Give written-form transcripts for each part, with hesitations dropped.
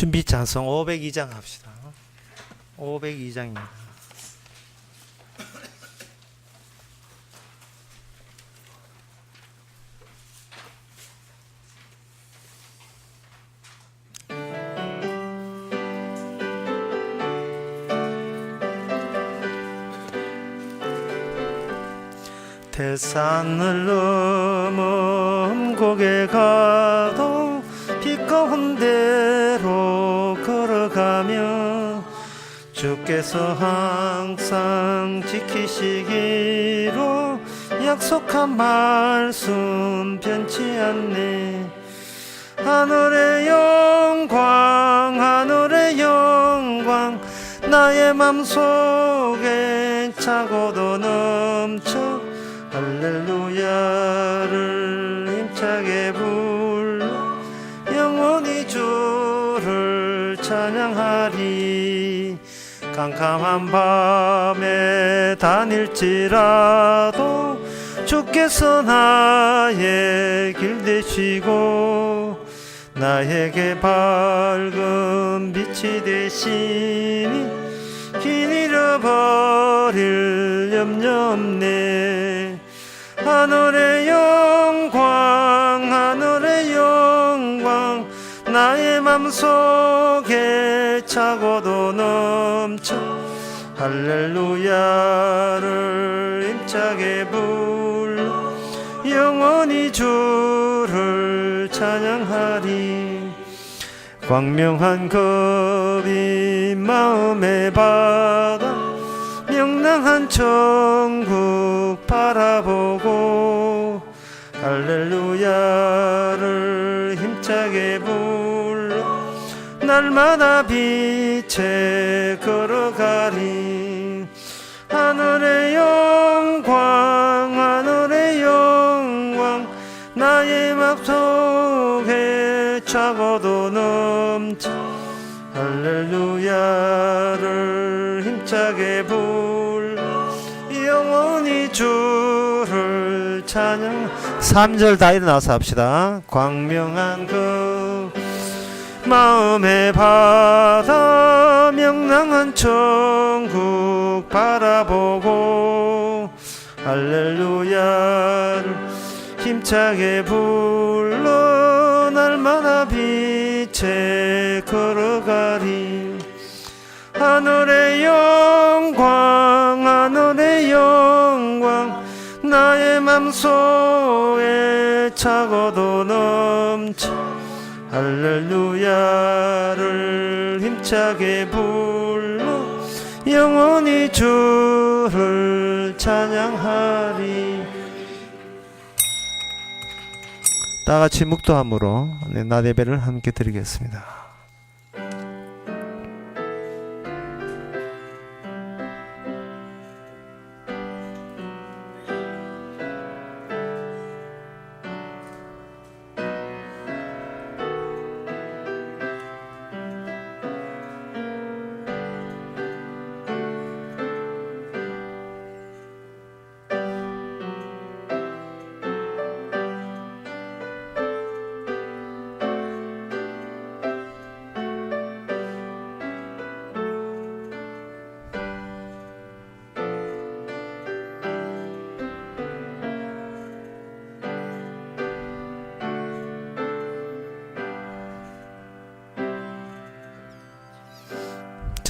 준비 찬송 502장 합시다. 502장입니다. 태산을 넘은 고개 가도 빛 가운데로 걸어가며 주께서 항상 지키시기로 약속한 말씀 변치 않네. 하늘의 영광 하늘의 영광 나의 맘속에 차고도 넘쳐 할렐루야를 힘차게 불러 영원히 주를 찬양하리. 캄캄한 밤에 다닐지라도 주께서 나의 길 되시고 나에게 밝은 빛이 되시니 길 잃어버릴 염려 없네. 하늘의 영광 하늘의 영광 나의 맘속에 차고도 넘쳐 할렐루야를 힘차게 불러 영원히 주를 찬양하리. 광명한 겁이 마음에 받아 명랑한 천국 바라보고 할렐루야를 힘차게 불러 날마다 빛에 걸어가리. 하늘의 영광 하늘의 영광 나의 맘속에 차고도 넘쳐 할렐루야를 힘차게 불러 영원히 주를 찬양. 3절 다 일어나서 합시다. 광명한 그 마음에 받아 명랑한 천국 바라보고 할렐루야를 힘차게 불러 날마다 빛에 걸어가리. 하늘의 영광 하늘의 영광 나의 맘속에 차고도 넘쳐 할렐루야를 힘차게 불러 영원히 주를 찬양하리. 다같이 묵도함으로 낮 예배를 함께 드리겠습니다.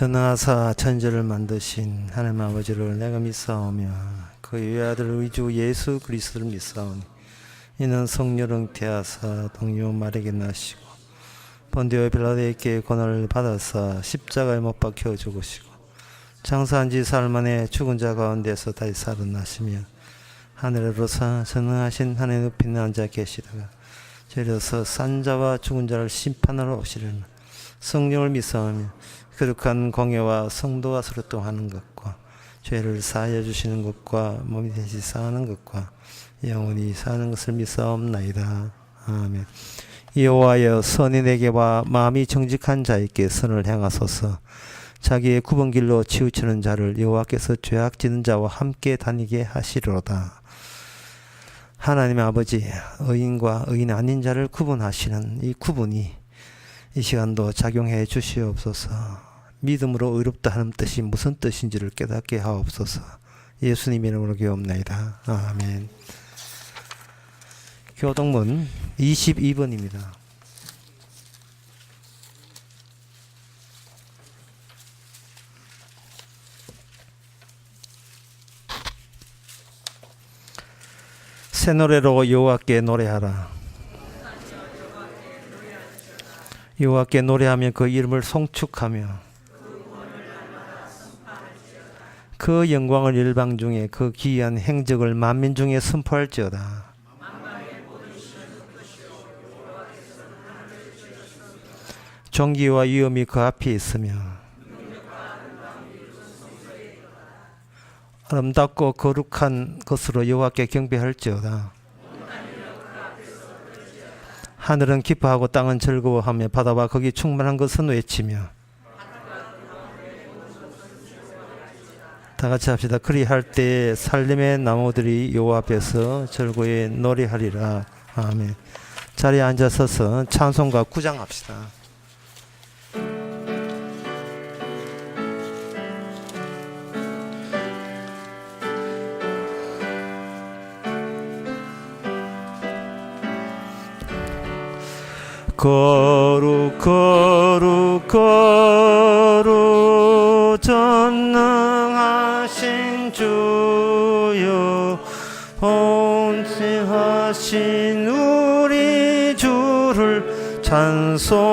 전능하사 천지를 만드신 하나님 아버지를 내가 믿사오며 그 외아들 우리 주 예수 그리스도를 믿사오니 이는 성령을 잉태하사 동요 마리아에게 나시고 본디오 빌라도에게 고난을 받아서 십자가에 못 박혀 죽으시고 장사한 지 사흘 만에 죽은 자 가운데서 다시 살아나시며 하늘에로서 전능하신 하나님 높이 앉아 계시다가 저리로서 산 자와 죽은 자를 심판하러 오시려는 성령을 믿사오며 거룩한 공예와 성도와 서로 통하는 것과 죄를 사하여 주시는 것과 몸이 대신 사하는 것과 영원히 사는 것을 믿사옵나이다. 아멘. 여호와여 선이 내게와 마음이 정직한 자에게 선을 행하소서. 자기의 굽은 길로 치우치는 자를 여호와께서 죄악 짓는 자와 함께 다니게 하시리로다. 하나님의 아버지, 의인과 의인 아닌 자를 구분하시는 이 구분이 이 시간도 작용해 주시옵소서. 믿음으로 의롭다 하는 뜻이 무슨 뜻인지를 깨닫게 하옵소서. 예수님 이름으로 기도옵나이다. 아멘. 교동문 22번입니다. 새 노래로 여호와께 노래하라. 여호와께 노래하며 그 이름을 송축하며 그 영광을 일방 중에 그 기이한 행적을 만민 중에 선포할지어다. 존귀와 위엄이 그 앞에 있으며 아름답고 거룩한 것으로 여호와께 경배할지어다. 하늘은 기뻐하고 땅은 즐거워하며 바다와 거기 충만한 것은 외치며. 다 같이 합시다. 그리할 때에 살림의 나무들이 여호와 앞에서 즐거이 노래하리라. 아멘. 자리에 앉아서서 찬송가 9장 합시다. 거룩 거룩 거룩 전능하신 주여 본체하신 우리 주를 찬송합니다.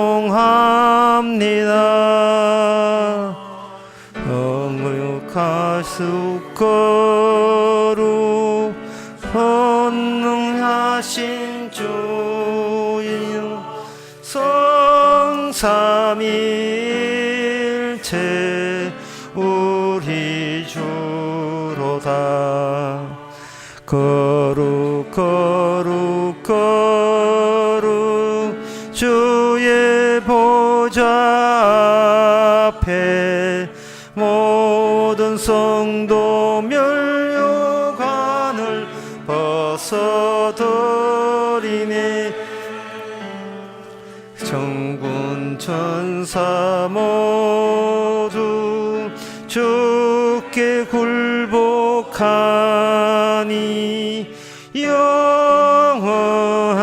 거룩하시고 거룩 전능하신 주여 성삼일체 우리 주로다. 거룩 거룩 거룩 주의 보좌 앞에 모든 성도 멸류관을 벗어드리네. 천군 천사 모두 주께 굴복하니 영원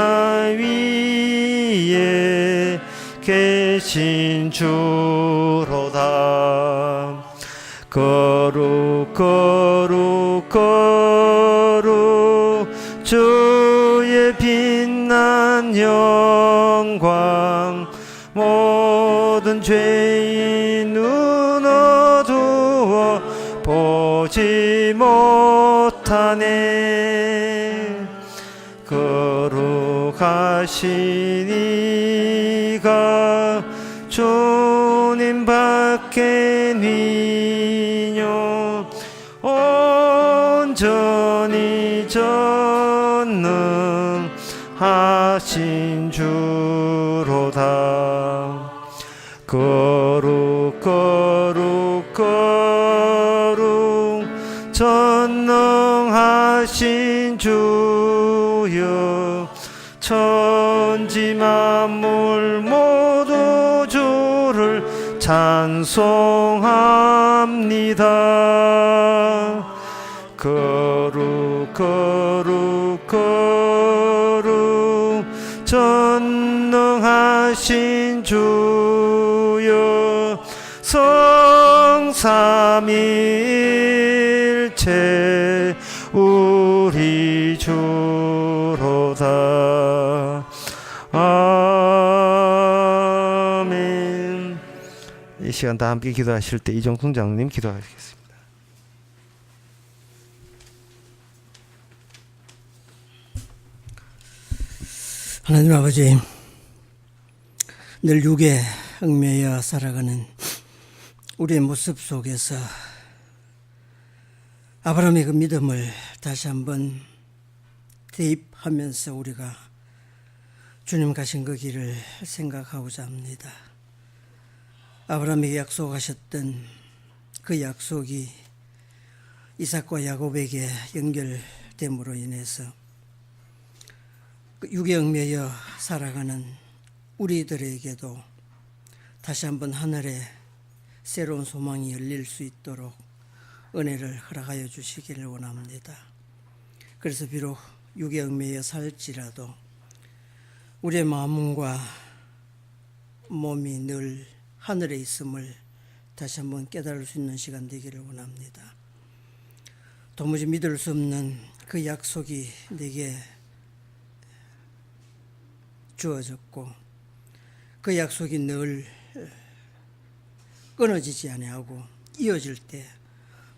위에 계신 주로다. 거룩 거룩 거룩 주의 빛난 영광 모든 죄인 눈 어두워 보지 못하네. 거룩하신 이가 주님 밖에 니뇨 온전히 전능하신 주로다. 거룩 거룩 거룩 전능하신 주여 천지 만물 모두 주를 찬송합니다. 거룩 거룩 거룩 전능하신 주여 성삼일체 우리 주로다. 아멘. 이 시간 다 함께 기도하실 때 이종승 장로님 기도하시겠습니다. 하나님 아버지, 늘 육에 얽매여 살아가는 우리의 모습 속에서 아브라함의 그 믿음을 다시 한번 대입하면서 우리가 주님 가신 그 길을 생각하고자 합니다. 아브라함에게 약속하셨던 그 약속이 이삭과 야곱에게 연결됨으로 인해서 육에 얽매여 살아가는 우리들에게도 다시 한번 하늘에 새로운 소망이 열릴 수 있도록 은혜를 허락하여 주시기를 원합니다. 그래서 비록 육에 얽매여 살지라도 우리의 마음과 몸이 늘 하늘에 있음을 다시 한번 깨달을 수 있는 시간 되기를 원합니다. 도무지 믿을 수 없는 그 약속이 내게 주어졌고 그 약속이 늘 끊어지지 아니하고 이어질 때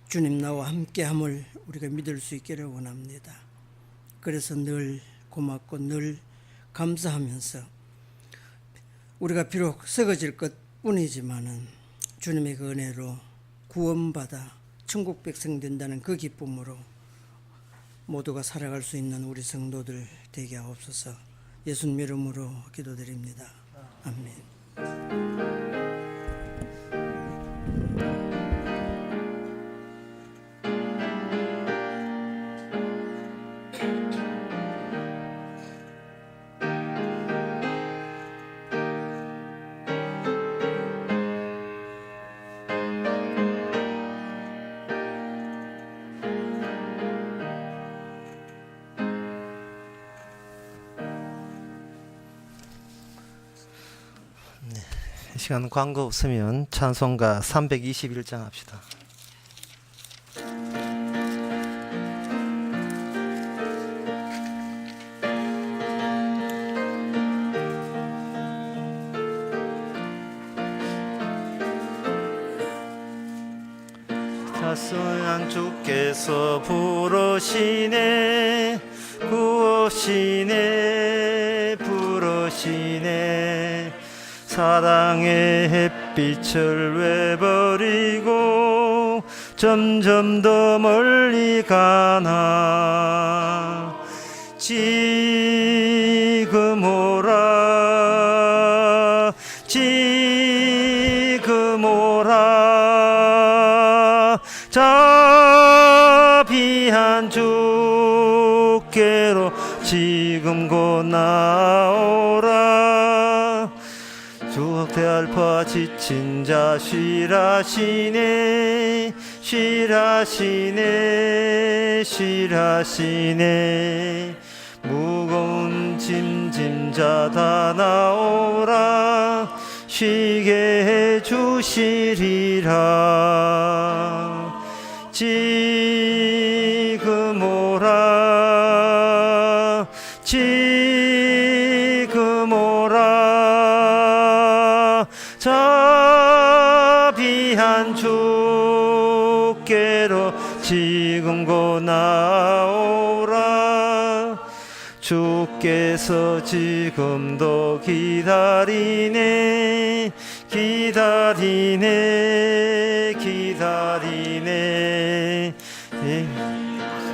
주님 나와 함께함을 우리가 믿을 수 있기를 원합니다. 그래서 늘 고맙고 늘 감사하면서 우리가 비록 썩어질 것뿐이지만은 주님의 그 은혜로 구원받아 천국 백성 된다는 그 기쁨으로 모두가 살아갈 수 있는 우리 성도들 되게 하옵소서. 예수님 이름으로 기도드립니다. 아멘. 이 시간 광고 없으면 찬송가 321장 합시다. 자수한 주께서 부르시네 구하시네 부르시네 사랑의 햇빛을 왜버리고 점점 더 멀리 가나 지금 오라 지금 오라 자비한 주께로 지금 곧 나오라 주옥대 알파 지친 자 쉬라시네 쉬라시네 쉬라시네 무거운 짐자 다 나오라 쉬게 해주시리라 지금 오라 지금 오라 자비한 주께로 지금 곧 나오라 주께서 지금도 기다리네 기다리네 기다리네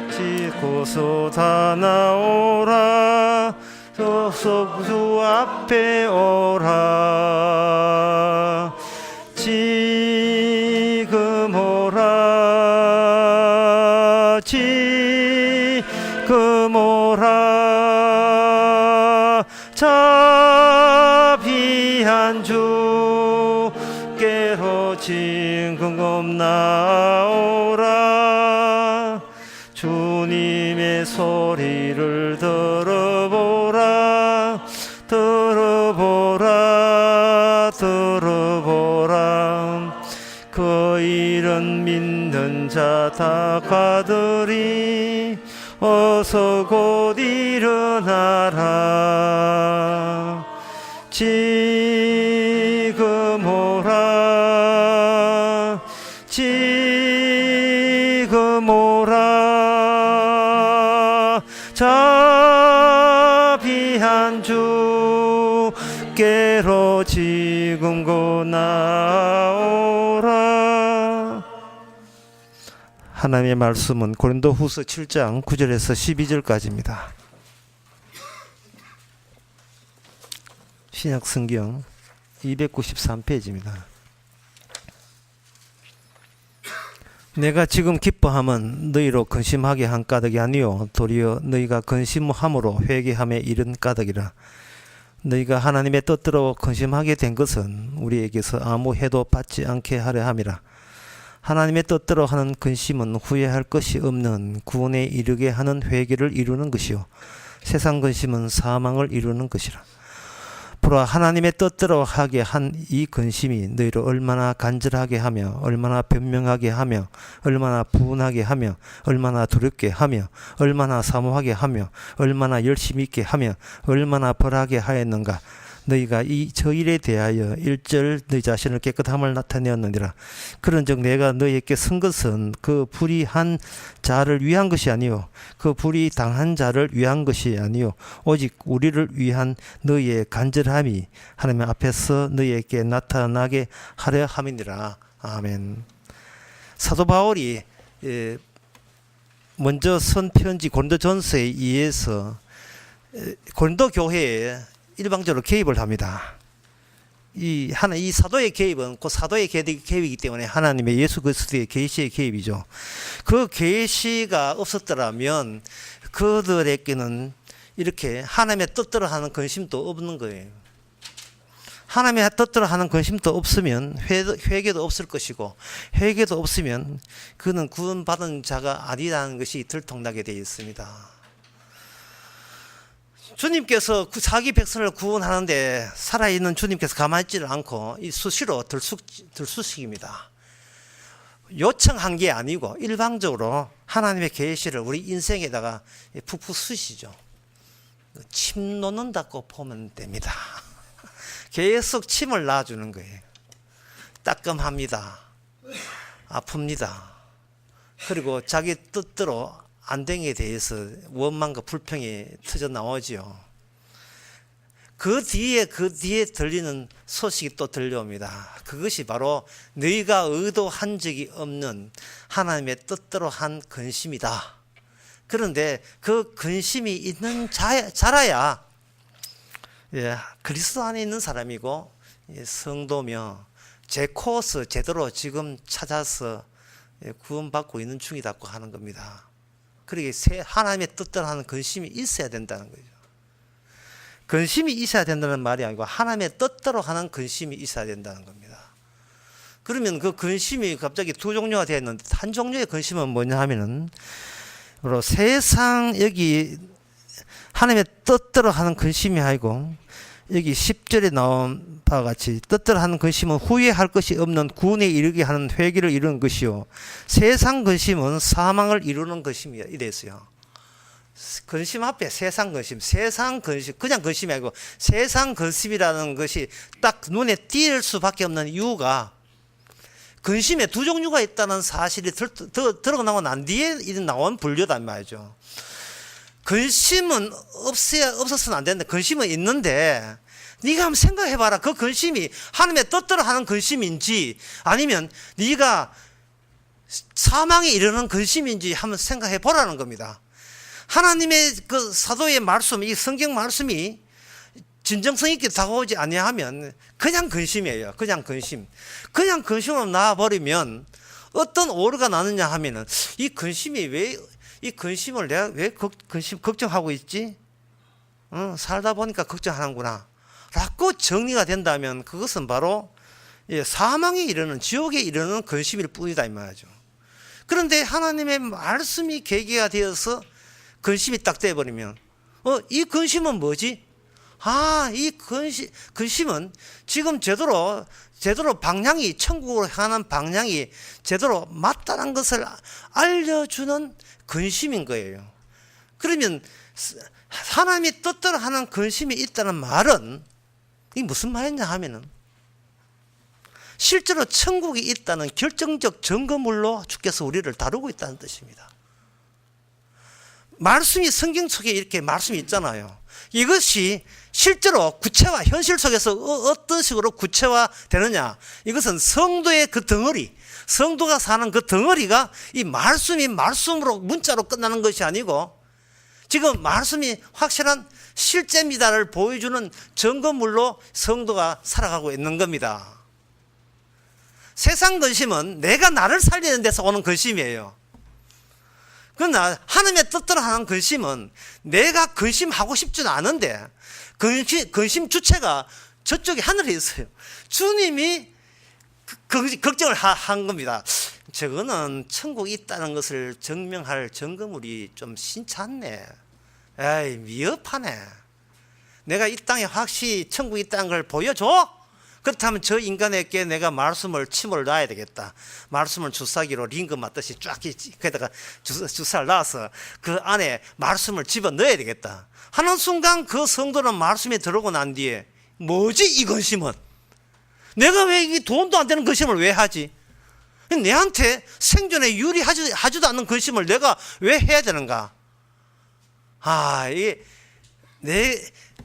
지고서 다 나오라 주 앞에 오라 지금 오라 지금 오라 자비한 주께로 지금 곧 나오라 주님의 소리를 들어보라 들어보라 들어보라 그 일은 믿는 자 다 가들이 어서 곧 일어나라 지금 오라 지금 오라 자비한 주께로 지금 곧 나오라. 하나님의 말씀은 고린도후서 7장 9절에서 12절까지입니다. 신약성경 293페이지입니다. 내가 지금 기뻐함은 너희로 근심하게 한 까닭이 아니요 도리어 너희가 근심함으로 회개함에 이른 까닭이라. 너희가 하나님의 뜻대로 근심하게 된 것은 우리에게서 아무 해도 받지 않게 하려 함이라. 하나님의 뜻대로 하는 근심은 후회할 것이 없는 구원에 이르게 하는 회개를 이루는 것이요 세상 근심은 사망을 이루는 것이라. 보라, 하나님의 뜻대로 하게 한 이 근심이 너희를 얼마나 간절하게 하며 얼마나 변명하게 하며 얼마나 분하게 하며 얼마나 두렵게 하며 얼마나 사모하게 하며 얼마나 열심히 있게 하며 얼마나 벌하게 하였는가. 너희가 저 일에 대하여 일절 너희 자신을 깨끗함을 나타내었느니라. 그런즉 내가 너희에게 쓴 것은 그 불의한 자를 위한 것이 아니요 그 불의 당한 자를 위한 것이 아니요 오직 우리를 위한 너희의 간절함이 하나님 앞에서 너희에게 나타나게 하려 함이니라. 아멘. 사도 바울이 먼저 쓴 편지 고린도전서에 의해서 고린도 교회에 일방적으로 개입을 합니다. 이 사도의 개입은 그 사도의 개입이기 때문에 하나님의 예수 그리스도의 계시의 개입이죠. 그 계시가 없었더라면 그들에게는 이렇게 하나님의 뜻대로 하는 근심도 없는 거예요. 하나님의 뜻대로 하는 근심도 없으면 회개도 없을 것이고, 회개도 없으면 그는 구원받은 자가 아니라는 것이 들통나게 되어 있습니다. 주님께서 자기 백성을 구원하는데 살아있는 주님께서 가만히 있지를 않고 수시로 들쑤시깁니다. 요청한 게 아니고 일방적으로 하나님의 계시를 우리 인생에다가 푹푹 쑤시죠. 침 놓는다고 보면 됩니다. 계속 침을 놔주는 거예요. 따끔합니다. 아픕니다. 그리고 자기 뜻대로 안 된 게 대해서 원망과 불평이 터져 나오지요. 그 뒤에 들리는 소식이 또 들려옵니다. 그것이 바로 너희가 의도한 적이 없는 하나님의 뜻대로 한 근심이다. 그런데 그 근심이 있는 자라야 그리스도 안에 있는 사람이고 성도며 제 코스 제대로 지금 찾아서 구원받고 있는 중이라고 하는 겁니다. 그러게 하나님의 뜻대로 하는 근심이 있어야 된다는 거죠. 근심이 있어야 된다는 말이 아니고 하나님의 뜻대로 하는 근심이 있어야 된다는 겁니다. 그러면 그 근심이 갑자기 두 종류가 되어 있는데, 한 종류의 근심은 뭐냐 하면은 바로 세상, 여기 하나님의 뜻대로 하는 근심이 아니고 여기 10절에 나온 바와 같이 뜻대로 하는 근심은 후회할 것이 없는 구원에 이르게 하는 회개를 이루는 것이요 세상 근심은 사망을 이루는 것입니다. 이랬어요. 근심 앞에 세상 근심 그냥 근심이 아니고 세상 근심이라는 것이 딱 눈에 띌 수밖에 없는 이유가 근심에 두 종류가 있다는 사실이 들어나고 난 뒤에 나온 분류단 말이죠. 근심은 없었으면 안 되는데 근심은 있는데 네가 한번 생각해봐라. 그 근심이 하나님의 뜻대로 하는 근심인지 아니면 네가 사망에 이르는 근심인지 한번 생각해보라는 겁니다. 하나님의 그 사도의 말씀, 이 성경 말씀이 진정성 있게 다가오지 아니하면 그냥 근심이에요. 그냥 근심으로 나와버리면 어떤 오류가 나느냐 하면은 이 근심을 내가 왜 걱정하고 있지? 살다 보니까 걱정하는구나 라고 정리가 된다면 그것은 바로 사망에 이르는, 지옥에 이르는 근심일 뿐이다 이 말이죠. 그런데 하나님의 말씀이 계기가 되어서 근심이 딱 돼버리면 이 근심은 뭐지? 이 근심은 지금 제대로 방향이, 천국으로 향하는 방향이 제대로 맞다는 것을 알려주는 근심인 거예요. 그러면 하나님이 뜻대로 하는 근심이 있다는 말은 이게 무슨 말이냐 하면은 실제로 천국이 있다는 결정적 증거물로 주께서 우리를 다루고 있다는 뜻입니다. 말씀이 성경 속에 이렇게 말씀이 있잖아요. 이것이 실제로 구체화, 현실 속에서 어떤 식으로 구체화되느냐, 이것은 성도의 그 덩어리, 성도가 사는 그 덩어리가 이 말씀이 말씀으로 문자로 끝나는 것이 아니고 지금 말씀이 확실한 실제입니다를 보여주는 증거물로 성도가 살아가고 있는 겁니다. 세상 근심은 내가 나를 살리는 데서 오는 근심이에요. 그러나 하나님의 뜻대로 하는 근심은 내가 근심하고 싶지는 않은데 근심 주체가 저쪽에 하늘에 있어요. 주님이 걱정을 한 겁니다. 저거는 천국이 있다는 것을 증명할 증거물이 좀 신찮네. 에이, 미흡하네. 내가 이 땅에 확실히 천국이 있다는 걸 보여줘? 그렇다면 저 인간에게 내가 말씀을 침을 놔야 되겠다. 말씀을 주사기로 링거 맞듯이 쫙 거기다가 주사를 놔서 그 안에 말씀을 집어 넣어야 되겠다 하는 순간 그 성도는 말씀에 들어오고 난 뒤에 뭐지 이 근심은? 내가 왜 이 돈도 안 되는 근심을 왜 하지? 내한테 생존에 유리하지도 않는 근심을 내가 왜 해야 되는가?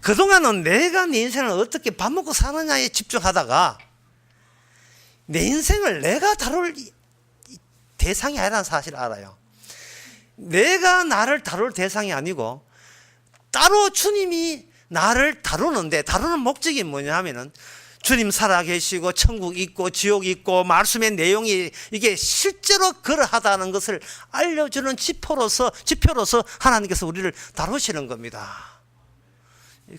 그동안은 내가 내 인생을 어떻게 밥 먹고 사느냐에 집중하다가 내 인생을 내가 다룰 대상이 아니라는 사실을 알아요. 내가 나를 다룰 대상이 아니고 따로 주님이 나를 다루는데, 다루는 목적이 뭐냐 하면은 주님 살아계시고 천국 있고 지옥 있고 말씀의 내용이 이게 실제로 그러하다는 것을 알려주는 지표로서 하나님께서 우리를 다루시는 겁니다.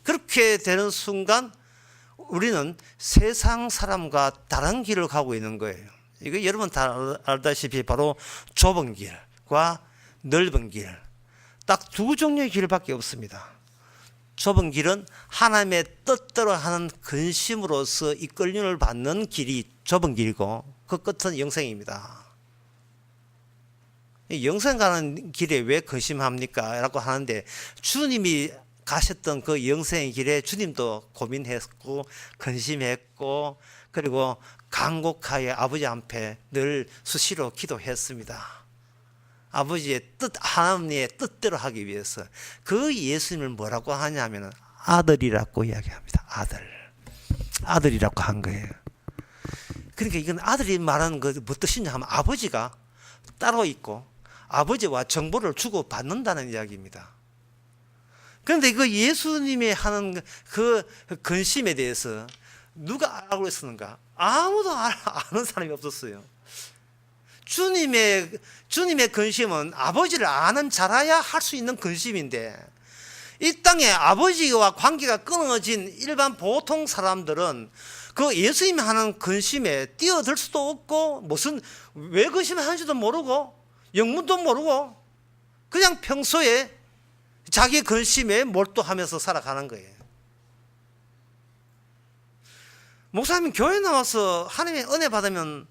그렇게 되는 순간 우리는 세상 사람과 다른 길을 가고 있는 거예요. 이거 여러분 다 알다시피 바로 좁은 길과 넓은 길, 딱 두 종류의 길밖에 없습니다. 좁은 길은 하나님의 뜻대로 하는 근심으로서 이끌림을 받는 길이 좁은 길이고, 그 끝은 영생입니다. 영생 가는 길에 왜 근심합니까? 라고 하는데, 주님이 가셨던 그 영생의 길에 주님도 고민했고 근심했고, 그리고 간곡하게 아버지 앞에 늘 수시로 기도했습니다. 아버지의 뜻, 하나님의 뜻대로 하기 위해서. 그 예수님을 뭐라고 하냐면 아들이라고 이야기합니다. 아들이라고 한 거예요. 그러니까 이건 아들이 말하는 거 뭐 뜻이냐 하면 아버지가 따로 있고 아버지와 정보를 주고 받는다는 이야기입니다. 그런데 그 예수님이 하는 그 근심에 대해서 누가 알고 있었는가? 아무도 아는 사람이 없었어요. 주님의 근심은 아버지를 아는 자라야 할 수 있는 근심인데, 이 땅에 아버지와 관계가 끊어진 일반 보통 사람들은 그 예수님이 하는 근심에 뛰어들 수도 없고, 왜 근심하는지도 모르고, 영문도 모르고, 그냥 평소에 자기 근심에 몰두하면서 살아가는 거예요. 목사님 교회 나와서 하나님의 은혜 받으면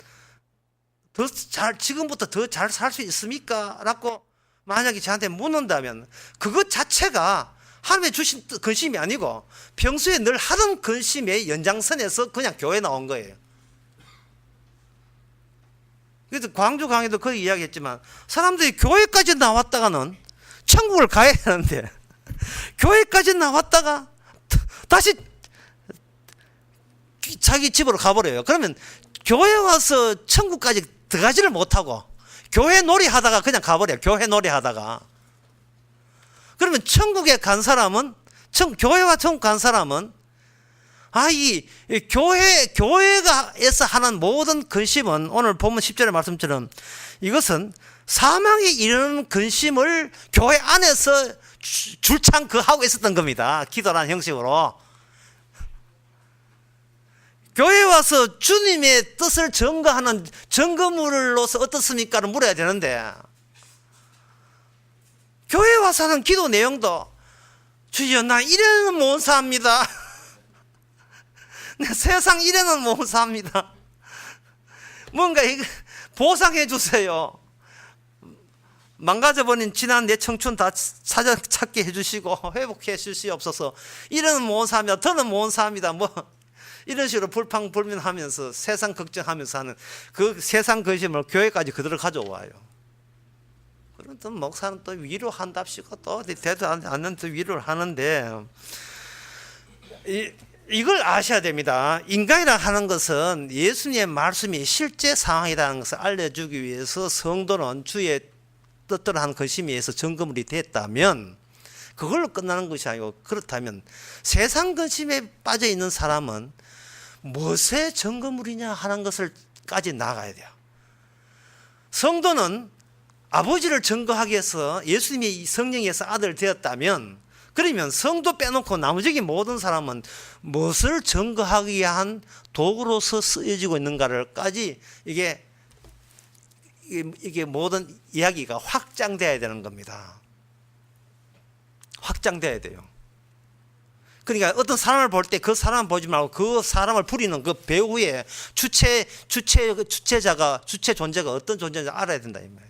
지금부터 더 잘 살 수 있습니까? 라고 만약에 저한테 묻는다면 그것 자체가 하나님의 주신 근심이 아니고 평소에 늘 하던 근심의 연장선에서 그냥 교회 나온 거예요. 그래서 광주 강의도 그 이야기했지만 사람들이 교회까지 나왔다가는 천국을 가야 하는데 교회까지 나왔다가 다시 자기 집으로 가버려요. 그러면 교회 와서 천국까지 들어가지를 못하고 교회 놀이 하다가 그냥 가버려요. 교회 놀이 하다가. 그러면 천국에 간 사람은, 교회와 천국 간 사람은 이 교회가에서 하는 모든 근심은 오늘 본문 10절의 말씀처럼 이것은 사망에 이르는 근심을 교회 안에서 줄창 하고 있었던 겁니다. 기도라는 형식으로. 교회에 와서 주님의 뜻을 증거하는 증거물로서 어떻습니까를 물어야 되는데, 교회에 와서 하는 기도 내용도 주여 나 이래는 못 삽니다. 내 세상 이래는 못 삽니다. 뭔가 보상해 주세요. 망가져버린 지난 내 청춘 다 찾게 해주시고 회복해 주시옵소서. 이래는 못 삽니다. 더는 못 삽니다. 이런 식으로 불평불만하면서 세상 걱정하면서 하는 그 세상 근심을 교회까지 그대로 가져와요. 그런 또 목사는 또 위로한답시고 또 되도 않는 또 위로를 하는데, 이걸 아셔야 됩니다. 인간이라 하는 것은 예수님의 말씀이 실제 상황이라는 것을 알려주기 위해서 성도는 주의 뜻대로 하는 근심에 의해서 점검이 됐다면 그걸로 끝나는 것이 아니고, 그렇다면 세상 근심에 빠져 있는 사람은 무엇의 증거물이냐 하는 것을까지 나가야 돼요. 성도는 아버지를 증거하기 위해서 예수님이 성령에서 아들 되었다면 그러면 성도 빼놓고 나머지 모든 사람은 무엇을 증거하기 위한 도구로서 쓰여지고 있는가를까지 이게 모든 이야기가 확장돼야 되는 겁니다. 확장돼야 돼요. 그러니까 어떤 사람을 볼 때 그 사람을 보지 말고 그 사람을 부리는 그 배우의 주체 존재가 어떤 존재인지 알아야 된다 이 말이에요.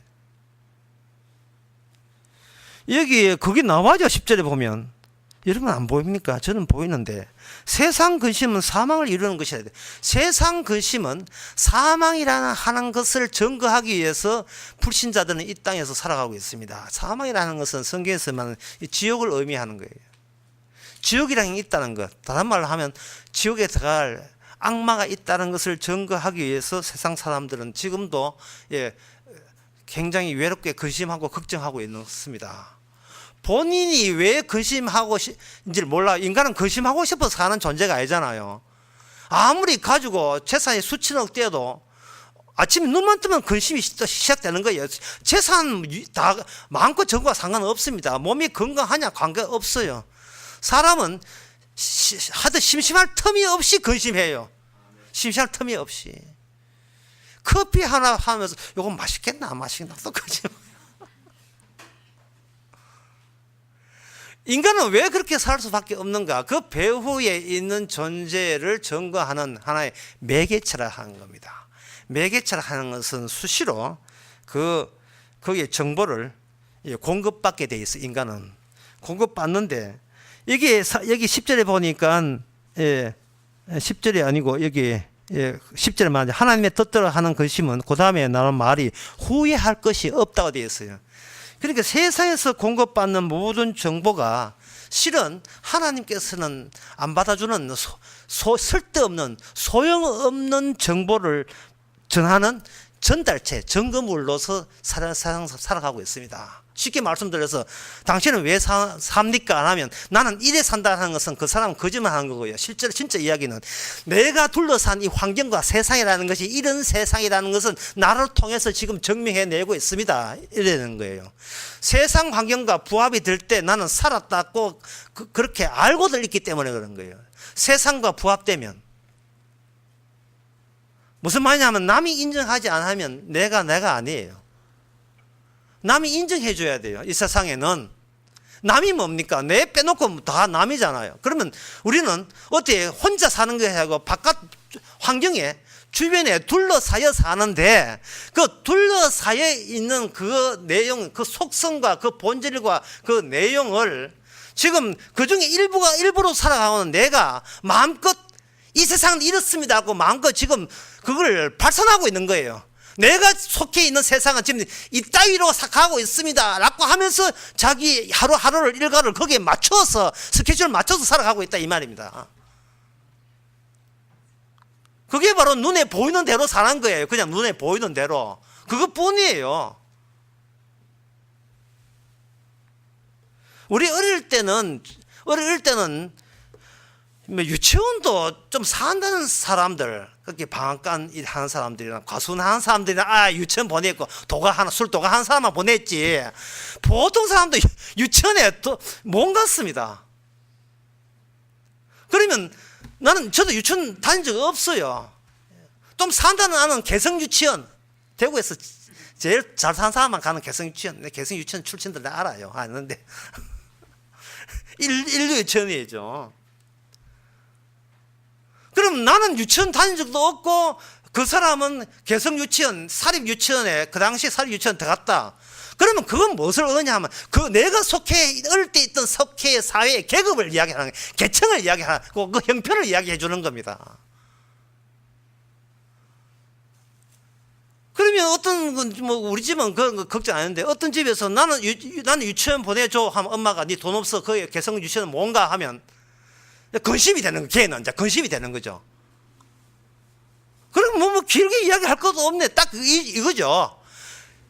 여기 거기 나와죠. 10절에 보면 여러분 안 보입니까? 저는 보이는데 세상 근심은 사망을 이루는 것이라 돼. 세상 근심은 사망이라는 하는 것을 증거하기 위해서 불신자들은 이 땅에서 살아가고 있습니다. 사망이라는 것은 성경에서만 지옥을 의미하는 거예요. 지옥이라는 게 있다는 것. 다른 말로 하면 지옥에 들어갈 악마가 있다는 것을 증거하기 위해서 세상 사람들은 지금도 굉장히 외롭게 근심하고 걱정하고 있습니다. 본인이 왜 근심하고인지를 몰라. 인간은 근심하고 싶어서 사는 존재가 아니잖아요. 아무리 가지고 재산이 수천억 돼도 아침에 눈만 뜨면 근심이 시작되는 거예요. 재산 다 많고 적고가 상관없습니다. 몸이 건강하냐 관계없어요. 사람은 하도 심심할 틈이 없이 근심해요. 심심할 틈이 없이. 커피 하나 하면서 이거 맛있겠나 안 맛있겠나 또 근심. 인간은 왜 그렇게 살 수밖에 없는가? 그 배후에 있는 존재를 증거하는 하나의 매개체라 하는 겁니다. 매개체라 하는 것은 수시로 거기에 정보를 공급받게 돼 있어. 인간은 공급받는데 여기 10절에 보니까 10절이 아니고 여기 10절에 말하자. 하나님의 뜻대로 하는 근심은 그 다음에 나오는 말이 후회할 것이 없다고 되어 있어요. 그러니까 세상에서 공급받는 모든 정보가 실은 하나님께서는 안 받아주는 쓸데없는 소용없는 정보를 전하는 전달체, 증거물로서 살아가고 있습니다. 쉽게 말씀드려서 당신은 왜 삽니까? 안 하면 나는 이래 산다는 것은 그 사람은 거짓말하는 거고요. 실제로 진짜 이야기는 내가 둘러싼 이 환경과 세상이라는 것이 이런 세상이라는 것은 나를 통해서 지금 증명해내고 있습니다. 이러는 거예요. 세상 환경과 부합이 될 때 나는 살았다고 그렇게 알고들 있기 때문에 그런 거예요. 세상과 부합되면 무슨 말이냐면 남이 인정하지 않으면 내가 아니에요. 남이 인정해 줘야 돼요. 이 세상에는 남이 뭡니까? 내 빼놓고 다 남이잖아요. 그러면 우리는 어떻게 혼자 사는 거하고 바깥 환경에 주변에 둘러싸여 사는데 그 둘러싸여 있는 그 내용, 그 속성과 그 본질과 그 내용을 지금 그 중에 일부로 살아가는 내가 마음껏 이 세상은 이렇습니다 하고 마음껏 지금 그걸 발산하고 있는 거예요. 내가 속해 있는 세상은 지금 이따위로 가고 있습니다 라고 하면서 자기 하루하루를 일과를 거기에 맞춰서 스케줄을 맞춰서 살아가고 있다 이 말입니다. 그게 바로 눈에 보이는 대로 사는 거예요. 그냥 눈에 보이는 대로. 그것뿐이에요. 우리 어릴 때는 유치원도 좀 산다는 사람들, 그렇게 방앗간 하는 사람들이나 과수하는 사람들이나 유치원 보냈고 술도가 하는 사람만 보냈지. 보통 사람도 유치원에 또 못 갔습니다. 그러면 저도 유치원 다닌 적 없어요. 좀 산다는 아는 개성유치원, 대구에서 제일 잘 사는 사람만 가는 개성유치원, 개성유치원 출신들 다 알아요. 아는데 인류 유치원이죠. 그럼 나는 유치원 다닌 적도 없고 그 사람은 개성유치원, 사립유치원에 그 당시 사립유치원 들어갔다. 그러면 그건 무엇을 의미하면 그 내가 어릴 때 있던 속해 사회의 계급을 이야기하는 거예요. 계층을 이야기하고 그 형편을 이야기해 주는 겁니다. 그러면 어떤 우리 집은 그런 거 걱정 안 했는데 어떤 집에서 나는 유치원 보내줘 하면 엄마가 네 돈 없어 그 개성유치원 뭔가 하면 근심이 되는 거, 걔는 이제 근심이 되는 거죠. 그럼 뭐 길게 이야기할 것도 없네. 딱 이거죠.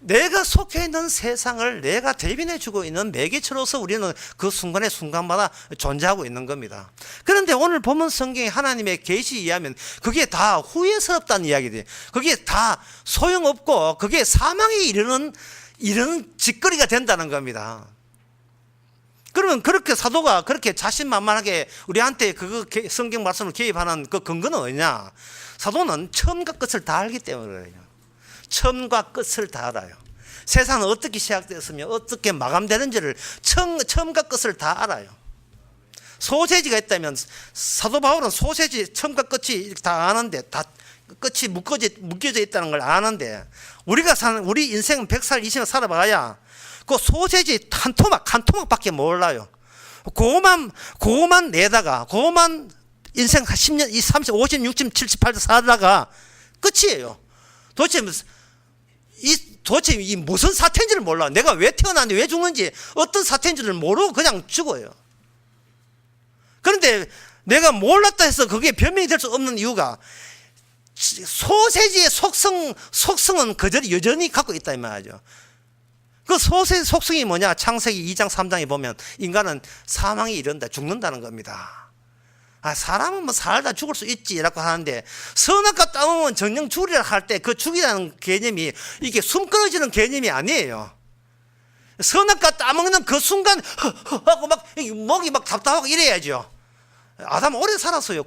내가 속해 있는 세상을 내가 대변해 주고 있는 매개체로서 우리는 그 순간마다 존재하고 있는 겁니다. 그런데 오늘 본문 성경에 하나님의 계시에 의하면 그게 다 후회스럽다는 이야기들이, 그게 다 소용없고 그게 사망에 이르는 짓거리가 된다는 겁니다. 그러면 그렇게 사도가 그렇게 자신만만하게 우리한테 그거 성경 말씀을 개입하는 그 근거는 뭐냐? 사도는 처음과 끝을 다 알기 때문에 그래요. 처음과 끝을 다 알아요. 세상은 어떻게 시작되었으며 어떻게 마감되는지를 처음과 끝을 다 알아요. 소세지가 있다면 사도 바울은 소세지 처음과 끝이 다 아는데, 다 끝이 묶여져 있다는 걸 아는데, 우리가 사는 우리 인생은 100살 20년 살아봐야 그 소세지 한 토막밖에 몰라요. 그거만 내다가 그거만 인생 10년, 30, 50, 60, 70, 80 살다가 끝이에요. 도대체 이 무슨 사태인지를 몰라. 내가 왜 태어났는지, 왜 죽는지, 어떤 사태인지를 모르고 그냥 죽어요. 그런데 내가 몰랐다 해서 그게 변명이 될 수 없는 이유가, 소세지의 속성은 여전히 갖고 있다 이 말이죠. 그 소세지 속성이 뭐냐? 창세기 2장 3장에 보면 인간은 사망에 이른다, 죽는다는 겁니다. 사람은 뭐 살다 죽을 수 있지라고 하는데, 선악과 따먹으면 정령 죽으리라 할 때 그 죽이라는 개념이 이게 숨 끊어지는 개념이 아니에요. 선악과 따먹는 그 순간 하고 막 목이 막 답답하고 이래야죠. 아담 오래 살았어요.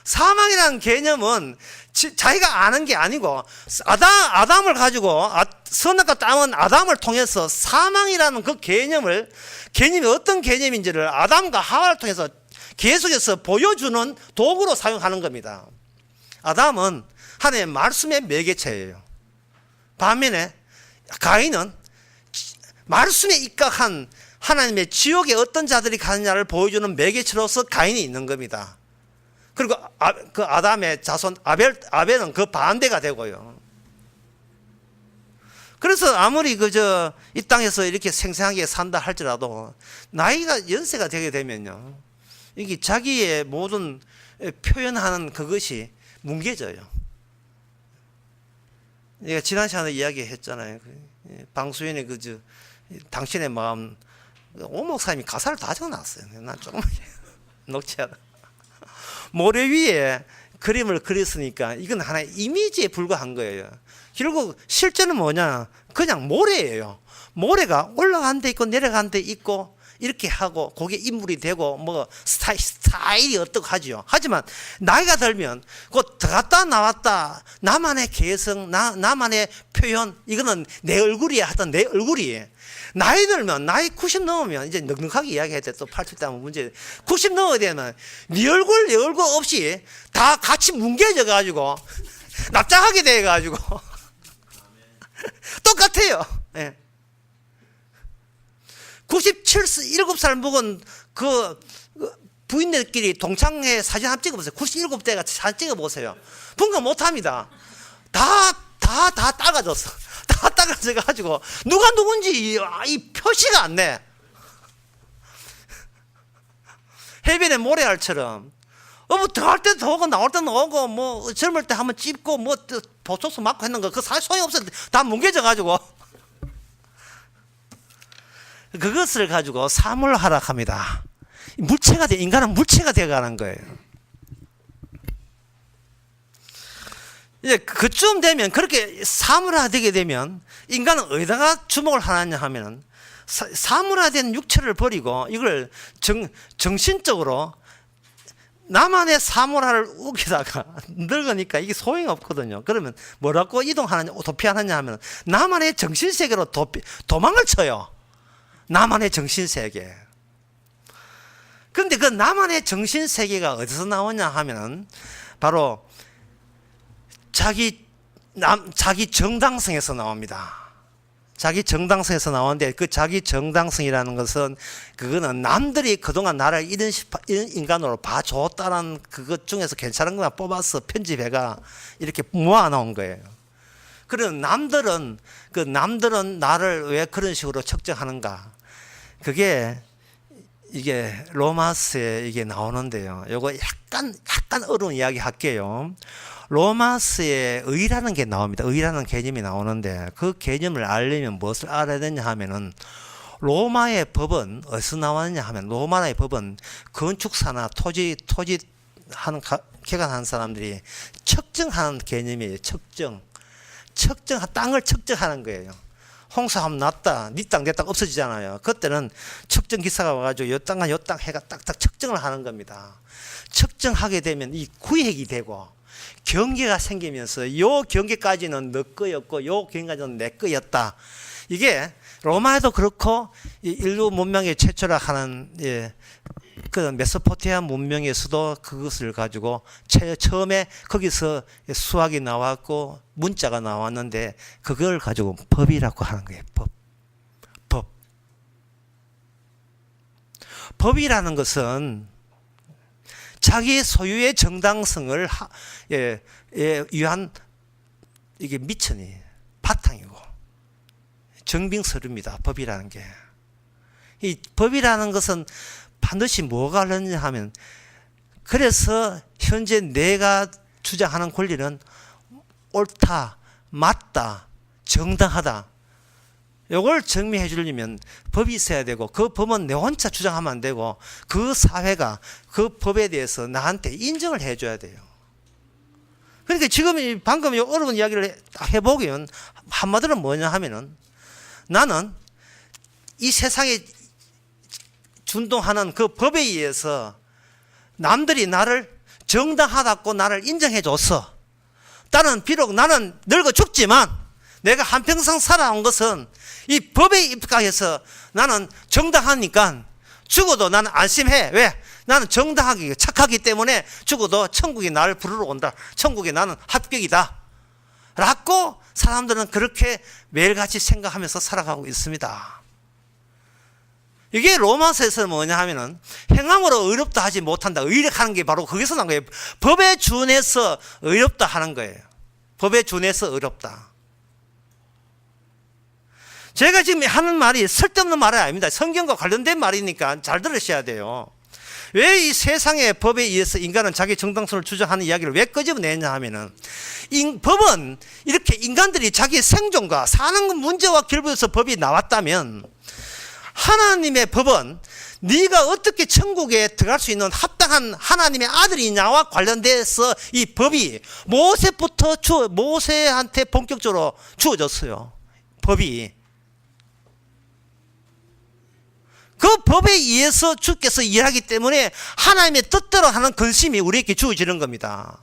사망이라는 개념은 자기가 아는 게 아니고, 아담을 가지고 선악과 따먹은 아담을 통해서 사망이라는 그 개념이 어떤 개념인지를 아담과 하와를 통해서 계속해서 보여주는 도구로 사용하는 겁니다. 아담은 하나님의 말씀의 매개체예요. 반면에 가인은 말씀에 입각한 하나님의 지옥에 어떤 자들이 가느냐를 보여주는 매개체로서 가인이 있는 겁니다. 그리고 그 아담의 자손 아벨은 그 반대가 되고요. 그래서 아무리 이 땅에서 이렇게 생생하게 산다 할지라도 나이가 연세가 되게 되면요, 이게 자기의 모든 표현하는 그것이 뭉개져요. 제가 지난 시간에 이야기했잖아요. 방수연의 당신의 마음, 오 목사님이 가사를 다 적어놨어요. 난 조금 녹취하다. 모래 위에 그림을 그렸으니까 이건 하나의 이미지에 불과한 거예요. 결국 실제는 뭐냐? 그냥 모래예요. 모래가 올라간 데 있고 내려간 데 있고 이렇게 하고 그게 인물이 되고 뭐 스타일이 어떻고 하죠. 하지만 나이가 들면 곧 들어갔다 나왔다, 나만의 개성, 나만의 표현, 이거는 내 얼굴이야 하던 내 얼굴이에요. 나이 들면, 나이 90 넘으면, 이제 넉넉하게 이야기할 때 또 80대 하면 문제, 90 넘어야 되면, 네 얼굴, 내 얼굴 없이 다 같이 뭉개져 가지고, 납작하게 돼 가지고, 똑같아요. 예. 97살 먹은 부인들끼리 동창회 사진 한번 찍어보세요. 97대가 사진 찍어보세요. 분간 못합니다. 다 따가졌어. 다 따가져가지고 누가 누군지 이 표시가 안 내. 해변의 모래알처럼 뭐 들어갈 때도 오고 나올 때도 오고, 뭐 젊을 때 한번 찝고 뭐 보초수 맞고 했는 거 그거 사실 소용없어. 다 뭉개져가지고 그것을 가지고 사물하락합니다. 인간은 물체가 되어가는 거예요. 이제 그쯤 되면, 그렇게 사물화되게 되면 인간은 어디다가 주목을 하느냐 하면은, 사물화된 육체를 버리고 이걸 정신적으로 나만의 사물화를 우기다가 늙으니까 이게 소용없거든요. 그러면 뭐라고 이동하느냐, 도피하느냐 하면 나만의 정신세계로 도망을 쳐요. 나만의 정신세계. 그런데 그 나만의 정신세계가 어디서 나오냐 하면은 바로 자기 정당성에서 나옵니다. 자기 정당성에서 나오는데, 그 자기 정당성이라는 것은 그거는 남들이 그동안 나를 이런 인간으로 봐줬다는 그것 중에서 괜찮은 것만 뽑아서 편집해가 이렇게 모아놓은 거예요. 그럼 남들은 나를 왜 그런 식으로 측정하는가? 그게 이게 로마서에 이게 나오는데요. 요거 약간 어려운 이야기 할게요. 로마서에 의라는 게 나옵니다. 의라는 개념이 나오는데, 그 개념을 알려면 무엇을 알아야 되냐 하면은, 로마의 법은 어디서 나왔느냐 하면, 로마의 법은 건축사나 토지 하는 개간하는 사람들이 측정하는 개념이에요. 측정, 땅을 측정하는 거예요. 홍수하면 났다. 네 땅 내 땅 없어지잖아요. 그때는 측정 기사가 와가지고 요 땅과 요 땅 해가 딱딱 측정을 하는 겁니다. 측정하게 되면 이 구획이 되고 경계가 생기면서 요 경계까지는 너 거였고 요 경계까지는 내 거였다. 이게 로마에도 그렇고 이 인류 문명의 최초라 하는 그 메소포타미아 문명에서도 그것을 가지고 처음에 거기서 수학이 나왔고 문자가 나왔는데 그걸 가지고 법이라고 하는 거예요. 법이라는 것은 자기 소유의 정당성을 위한 이게 미천이 바탕이고 정빙서류입니다. 법이라는 게. 이 법이라는 것은 반드시 뭐가 하느냐 하면 그래서 현재 내가 주장하는 권리는 옳다, 맞다, 정당하다. 이걸 증명해 주려면 법이 있어야 되고 그 법은 내 혼자 주장하면 안 되고 그 사회가 그 법에 대해서 나한테 인정을 해 줘야 돼요. 그러니까 지금 방금 이 어려운 이야기를 해보면 한마디로 뭐냐 하면은 나는 이 세상에 준동하는 그 법에 의해서 남들이 나를 정당하다고 나를 인정해 줬어. 비록 나는 늙어 죽지만 내가 한평생 살아온 것은 이 법에 입각해서 나는 정당하니까 죽어도 나는 안심해. 왜? 나는 정당하게 착하기 때문에 죽어도 천국이 나를 부르러 온다. 천국에 나는 합격이다. 라고 사람들은 그렇게 매일같이 생각하면서 살아가고 있습니다. 이게 로마서에서 뭐냐 하면은 행함으로 의롭다 하지 못한다. 의력하는 게 바로 거기서 난 거예요. 법에 준해서 의롭다 하는 거예요. 법에 준해서 의롭다. 제가 지금 하는 말이 쓸데없는 말이 아닙니다. 성경과 관련된 말이니까 잘 들으셔야 돼요. 왜 이 세상의 법에 의해서 인간은 자기 정당성을 주장하는 이야기를 왜 끄집어내냐 하면은 법은 이렇게 인간들이 자기 생존과 사는 문제와 결부해서 법이 나왔다면 하나님의 법은 네가 어떻게 천국에 들어갈 수 있는 합당한 하나님의 아들이냐와 관련돼서 이 법이 모세한테 본격적으로 주어졌어요. 법이. 그 법에 의해서 주께서 일하기 때문에 하나님의 뜻대로 하는 근심이 우리에게 주어지는 겁니다.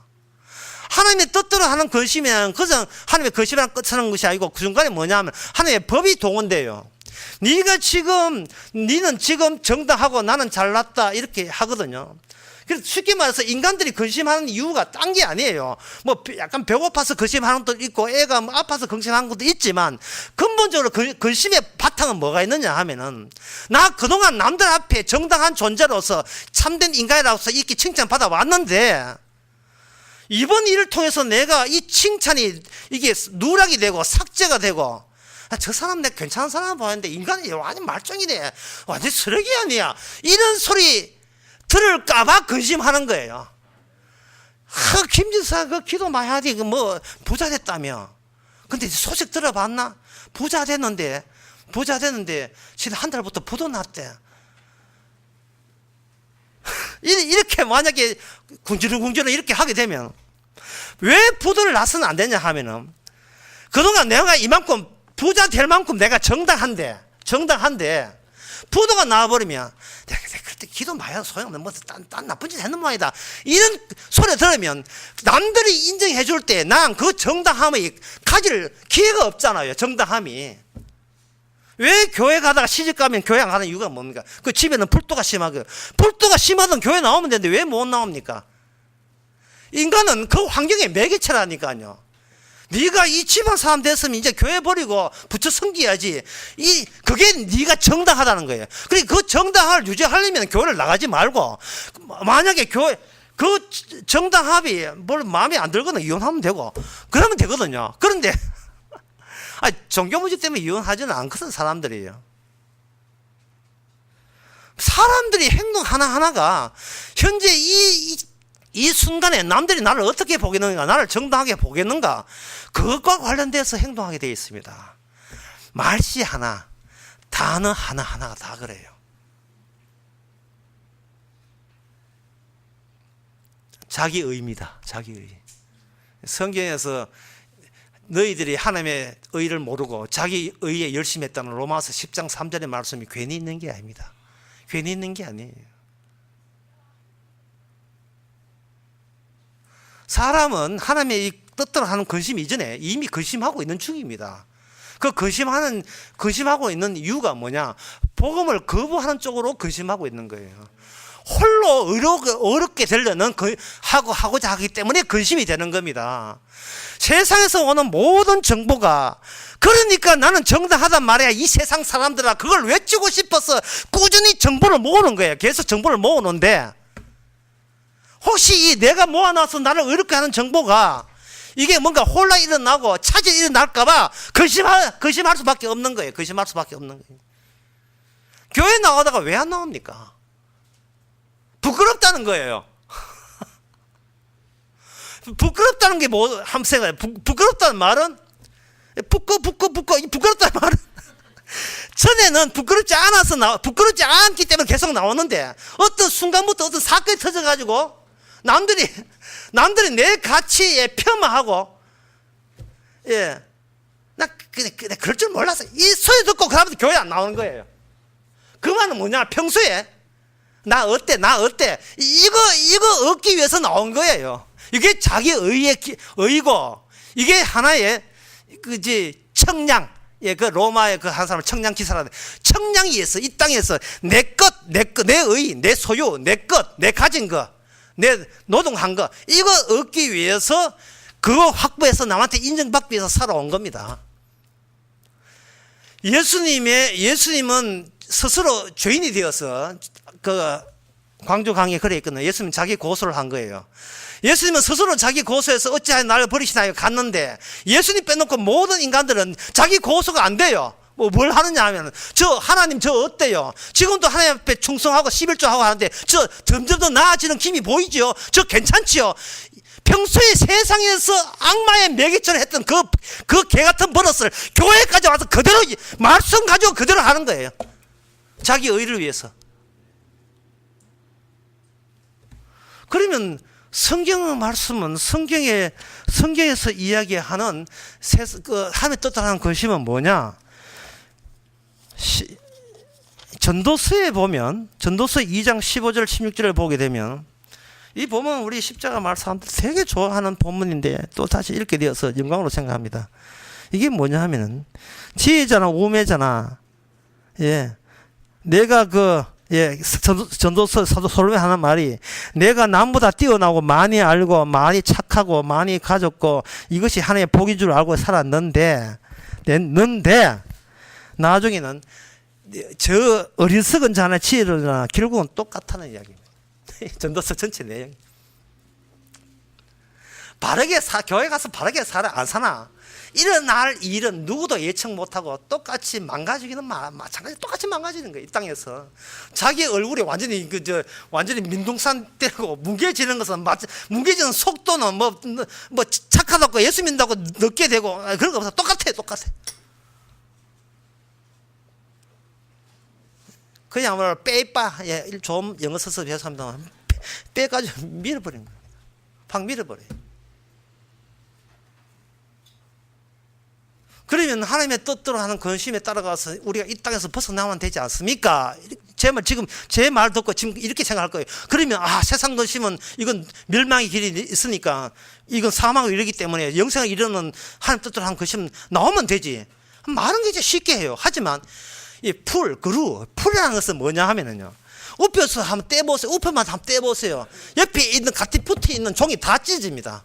하나님의 뜻대로 하는 근심이란 그냥 하나님의 근심이란 끝하는 것이 아니고 그 중간에 뭐냐 하면 하나님의 법이 동원돼요. 니는 지금 정당하고 나는 잘났다 이렇게 하거든요. 그래서 쉽게 말해서 인간들이 근심하는 이유가 딴 게 아니에요. 뭐 약간 배고파서 근심하는 것도 있고 애가 뭐 아파서 근심하는 것도 있지만 근본적으로 근심의 바탕은 뭐가 있느냐 하면은 나 그동안 남들 앞에 정당한 존재로서 참된 인간이라서 이렇게 칭찬받아 왔는데 이번 일을 통해서 내가 이 칭찬이 이게 누락이 되고 삭제가 되고 저 사람 내가 괜찮은 사람 보였는데 인간이 완전 말종이네. 완전 쓰레기 아니야. 이런 소리 들을까봐 근심하는 거예요. 김진사 그 기도 많이 하지. 뭐 부자 됐다며. 근데 소식 들어봤나? 부자 됐는데 지금 한 달부터 부도 났대. 이렇게 만약에 궁지렁궁지렁 이렇게 하게 되면 왜 부도를 났으면 안 되냐 하면은 그동안 내가 이만큼 부자 될 만큼 내가 정당한데 부도가 나와버리면 내가 그때 기도 많이 해도 소용없는 딴 나쁜 짓 했는 모양이다 이런 소리 들으면 남들이 인정해 줄 때 난 그 정당함이 가질 기회가 없잖아요. 정당함이. 왜 교회 가다가 시집 가면 교회 안 가는 이유가 뭡니까? 그 집에는 불도가 심하던 교회 나오면 되는데 왜 못 나옵니까? 인간은 그 환경에 매개체라니까요. 네가 이 집안 사람 됐으면 이제 교회 버리고 부처 섬겨야지. 그게 네가 정당하다는 거예요. 그러니까 그 정당함을 유지하려면 교회를 나가지 말고 만약에 교회 그 정당함이 뭘 마음에 안 들거나 이혼하면 되고 그러면 되거든요. 그런데 종교 문제 때문에 이혼하지는 않거든 사람들이에요. 사람들이 행동 하나하나가 현재 이 순간에 남들이 나를 어떻게 보겠는가, 나를 정당하게 보겠는가, 그것과 관련돼서 행동하게 되어 있습니다. 말씨 하나, 단어 하나하나가 다 그래요. 자기의입니다. 자기의. 성경에서 너희들이 하나님의 의를 모르고 자기 의에 열심히 했다는 로마서 10장 3절의 말씀이 괜히 있는 게 아닙니다. 괜히 있는 게 아니에요. 사람은 하나님의 이 뜻대로 하는 근심 이전에 이미 근심하고 있는 중입니다. 그 근심하고 있는 이유가 뭐냐? 복음을 거부하는 쪽으로 근심하고 있는 거예요. 홀로 어렵게 되려는 하고자 하기 때문에 근심이 되는 겁니다. 세상에서 오는 모든 정보가, 그러니까 나는 정당하단 말이야. 이 세상 사람들아, 그걸 외치고 싶어서 꾸준히 정보를 모으는 거예요. 계속 정보를 모으는데, 혹시 이 내가 모아놔서 나를 어렵게 하는 정보가 이게 뭔가 혼란이 일어나고 차질이 일어날까봐 근심할 수밖에 없는 거예요. 근심할 수밖에 없는 거예요. 교회 나오다가 왜 안 나옵니까? 부끄럽다는 거예요. 부끄럽다는 게 뭐, 한번 생각해. 부끄럽다는 말은, 부끄럽다는 말은, 전에는 부끄럽지 않기 때문에 계속 나오는데, 어떤 순간부터 어떤 사건이 터져가지고, 남들이 내 가치에 폄하하고, 예. 나 그럴 줄 몰랐어. 이 소리 듣고 그다음부터 교회 안 나오는 거예요. 그 말은 뭐냐? 평소에, 나 어때? 이거 얻기 위해서 나온 거예요. 이게 자기 의고, 이게 하나의, 청량. 예, 그 로마의 그 한 사람을 청량 기사라는데, 청량이 있어. 이 땅에서 내 의, 내 소유, 내 가진 거, 내 노동한 거, 이거 얻기 위해서 그거 확보해서 남한테 인정받기 위해서 살아온 겁니다. 예수님은 스스로 죄인이 되어서 그 광주 강의에 그래 있거든요. 예수님 자기 고소를 한 거예요. 예수님은 스스로 자기 고소해서 어찌하여 나를 버리시나요? 갔는데 예수님 빼놓고 모든 인간들은 자기 고소가 안 돼요. 뭘 하느냐 하면, 하나님 저 어때요? 지금도 하나님 앞에 충성하고 11조 하고 하는데 점점 더 나아지는 힘이 보이죠? 저 괜찮지요? 평소에 세상에서 악마의 매개처럼 했던 그 개 같은 버릇을 교회까지 와서 그대로 말씀 가지고 그대로 하는 거예요. 자기 의를 위해서. 그러면 성경의 말씀은 성경에서 이야기하는 하나님의 뜻을 하는 것이면 뭐냐? 전도서에 보면, 전도서 2장 15절 16절을 보게 되면, 이 본문 우리 십자가 마을 사람들 되게 좋아하는 본문인데 또 다시 읽게 되어서 영광으로 생각합니다. 이게 뭐냐 하면은, 지혜잖아, 우매잖아. 예. 내가 전도서 사도 솔로몬이 하는 말이, 내가 남보다 뛰어나고 많이 알고 많이 착하고 많이 가졌고 이것이 하나님의 복인 줄 알고 살았는데 나중에는 저 어리석은 자나 지혜로나 결국은 똑같다는 이야기입니다. 전도서 전체 내용. 교회 가서 바르게 안 사나? 일어날 일은 누구도 예측 못하고 똑같이 망가지기는 마찬가지, 똑같이 망가지는 거예요. 이 땅에서 자기 얼굴이 완전히 민둥산 되고 뭉개지는 것은 뭉개지는 속도는 뭐 착하다고 예수 믿는다고 늦게 되고 그런 거 없어. 똑같아. 그냥 뭐 빼빠, 예, 좀 영어 써서 죄송합니다. 빼가지고 밀어버린 거예요. 확 밀어버려요. 그러면 하나님의 뜻대로 하는 근심에 따라가서 우리가 이 땅에서 벗어나면 되지 않습니까? 지금 제 말 듣고 지금 이렇게 생각할 거예요. 그러면 세상 근심은 이건 멸망의 길이 있으니까, 이건 사망을 이르기 때문에 영생을 이루는 하나님 뜻대로 하는 근심 나오면 되지. 말은 이제 쉽게 해요. 하지만 이 풀이라는 것은 뭐냐 하면은요, 우표서 한번 떼보세요. 우표만 한번 떼보세요. 옆에 있는 같이 붙어 있는 종이 다 찢어집니다.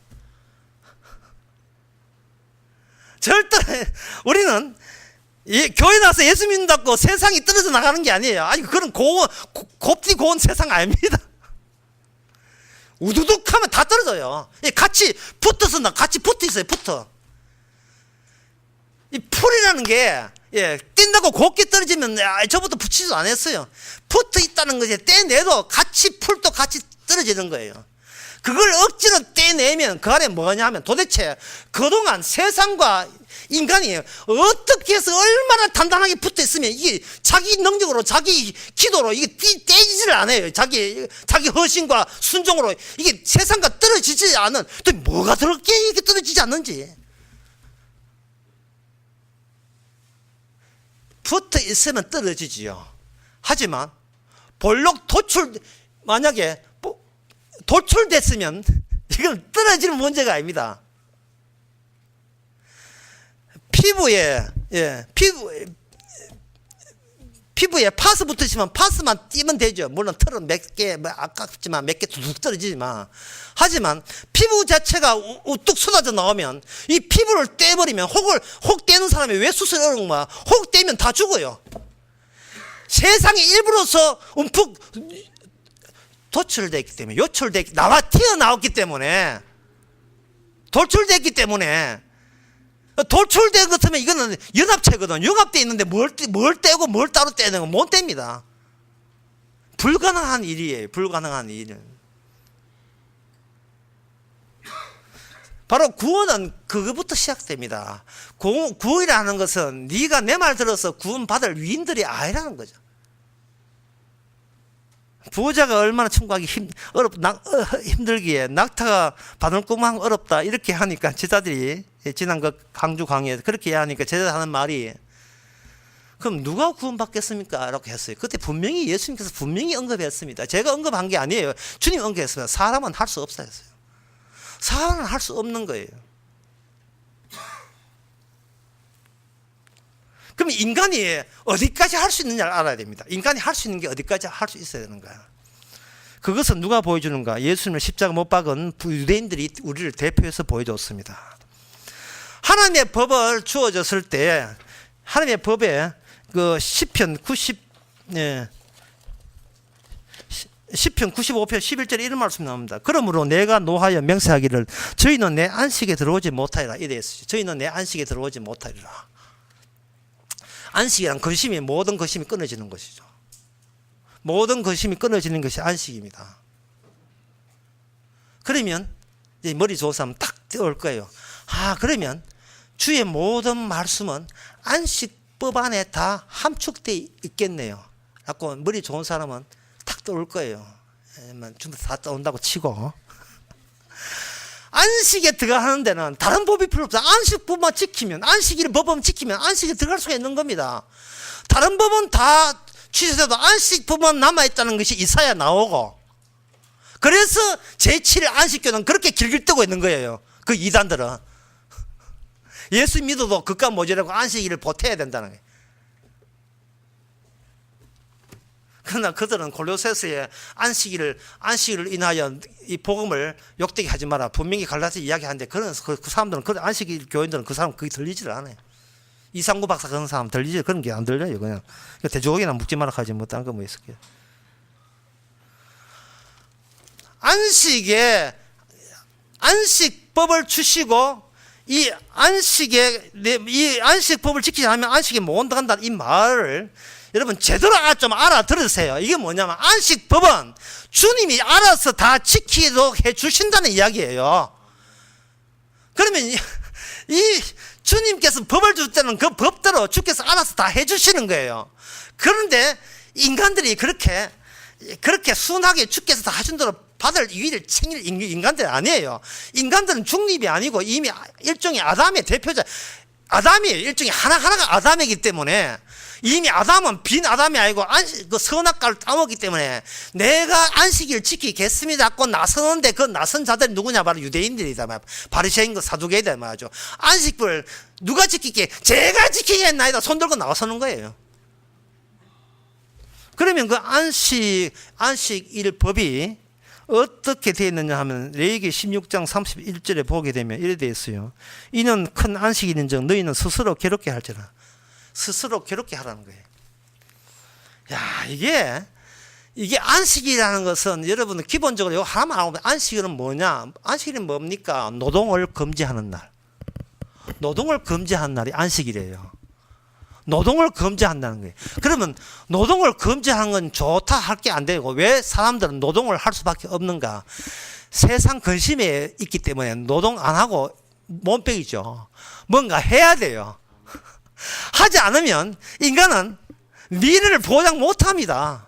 절대 우리는 교회 나서 예수 믿는다고 세상이 떨어져 나가는 게 아니에요. 아니, 그런 곱디 고운 세상 아닙니다. 우두둑 하면 다 떨어져요. 같이 붙어 있어요. 이 풀이라는 게, 뛴다고 곱게 떨어지면 저부터 붙이지도 않았어요. 붙어 있다는 것이 떼내도 풀도 같이 떨어지는 거예요. 그걸 억지로 떼내면 그 안에 뭐냐 하면, 도대체 그동안 세상과 인간이 어떻게 해서 얼마나 단단하게 붙어 있으면 이게 자기 능력으로, 자기 기도로 이게 떼지를 않아요. 자기 헌신과 순종으로 이게 세상과 떨어지지 않은, 또 뭐가 그렇게 이게 떨어지지 않는지. 붙어 있으면 떨어지지요. 하지만 만약에 도출됐으면 이건 떨어지는 문제가 아닙니다. 피부에 파스 붙으시면 파스만 띄면 되죠. 물론 털은 몇 개, 아깝지만 몇 개 툭툭 떨어지지만. 하지만 피부 자체가 우뚝 쏟아져 나오면 이 피부를 떼버리면 혹 떼는 사람이 왜 수술이 어려운 거야? 혹 떼면 다 죽어요. 세상의 일부로서 움푹 도출됐기 때문에, 튀어나왔기 때문에, 돌출됐기 때문에, 돌출된 것 같으면 이거는 연합체거든. 융합되어 있는데 뭘 떼고 뭘 따로 떼는 건 못 뗍니다. 불가능한 일이에요. 불가능한 일은. 바로 구원은 그거부터 시작됩니다. 구원이라는 것은 네가 내 말 들어서 구원받을 위인들이 아니라는 거죠. 부자가 얼마나 청구하기 힘들기에 낙타가 바늘구멍 어렵다 이렇게 하니까 제자들이 지난 그 강주 강의에서 그렇게 하니까 제자들 하는 말이 그럼 누가 구원받겠습니까? 라고 했어요. 그때 분명히 예수님께서 분명히 언급했습니다. 제가 언급한 게 아니에요. 주님 언급했습니다. 사람은 할 수 없어요. 사람은 할 수 없는 거예요. 그럼 인간이 어디까지 할 수 있느냐를 알아야 됩니다. 인간이 할 수 있는 게 어디까지 할 수 있어야 되는가. 그것은 누가 보여주는가. 예수님을 십자가 못 박은 유대인들이 우리를 대표해서 보여줬습니다. 하나님의 법을 주어졌을 때 하나님의 법에 그 시편 95편 11절 11절에 이런 말씀이 나옵니다. 그러므로 내가 노하여 맹세하기를 저희는 내 안식에 들어오지 못하리라. 이래 했어요. 저희는 내 안식에 들어오지 못하리라. 안식이란 거심이 모든 거심이 끊어지는 것이죠. 모든 거심이 끊어지는 것이 안식입니다. 그러면 이제 머리 좋은 사람은 딱 떠올 거예요. 그러면 주의 모든 말씀은 안식법 안에 다 함축되어 있겠네요. 라고 머리 좋은 사람은 탁 떠올 거예요. 좀 다 떠온다고 치고. 안식에 들어가는 데는 다른 법이 필요 없어요. 안식법만 지키면, 안식일 법만 지키면 안식에 들어갈 수가 있는 겁니다. 다른 법은 다 취소돼도 안식법만 남아있다는 것이 이사야 나오고, 그래서 제7일 안식교는 그렇게 길길 뜨고 있는 거예요. 그 이단들은. 예수 믿어도 그깟 모자라고 안식일을 보태야 된다는 거예요. 그러나 그들은 골로새서에 안식일을 인하여 이 복음을 욕되게 하지 마라. 분명히 갈라서 이야기하는데 그 사람들은 그 안식일 교인들은 그 사람 그게 들리지를 않아요. 이상구 박사 그런 사람 들리지 그런 게 안 들려요. 그냥 돼지고기나 묵지 마라 하지 뭐 딴 거 뭐 있을게요. 안식법을 주시고 이 안식법을 지키지 않으면 안식에 못 온다는 이 말을 여러분 제대로 좀 알아들으세요. 이게 뭐냐면 안식법은 주님이 알아서 다 지키도록 해주신다는 이야기예요. 그러면 이 주님께서 법을 줄 때는 그 법대로 주께서 알아서 다 해주시는 거예요. 그런데 인간들이 그렇게 순하게 주께서 다 하신 대로 받을 위를 챙길 인간들이 아니에요. 인간들은 중립이 아니고 이미 일종의 아담의 대표자, 아담이에요. 일종의 하나하나가 아담이기 때문에 이미 아담은 빈 아담이 아니고 그 선악과를 따먹기 때문에 내가 안식일을 지키겠습니다 하고 나서는데 그 나선 자들이 누구냐? 바로 유대인들이다. 바리새인과 사두개이다 말이죠. 안식을 누가 지키게? 제가 지키겠나이다. 손들고 나서는 거예요. 그러면 그 안식일 법이 어떻게 되어 있느냐 하면 레위기 16장 31절에 보게 되면 이래 되어 있어요. 이는 큰 안식일인즉 너희는 스스로 괴롭게 할지라. 스스로 괴롭게 하라는 거예요. 야, 이게 안식이라는 것은 여러분은 기본적으로 이거 하나만 알고 안식일은 뭐냐? 안식일은 뭡니까? 노동을 금지하는 날. 노동을 금지하는 날이 안식일이에요. 노동을 금지한다는 거예요. 그러면 노동을 금지하는 건 좋다 할 게 안 되고 왜 사람들은 노동을 할 수밖에 없는가? 세상 근심에 있기 때문에 노동 안 하고 몸빼기죠. 뭔가 해야 돼요. 하지 않으면 인간은 미래를 보장 못합니다.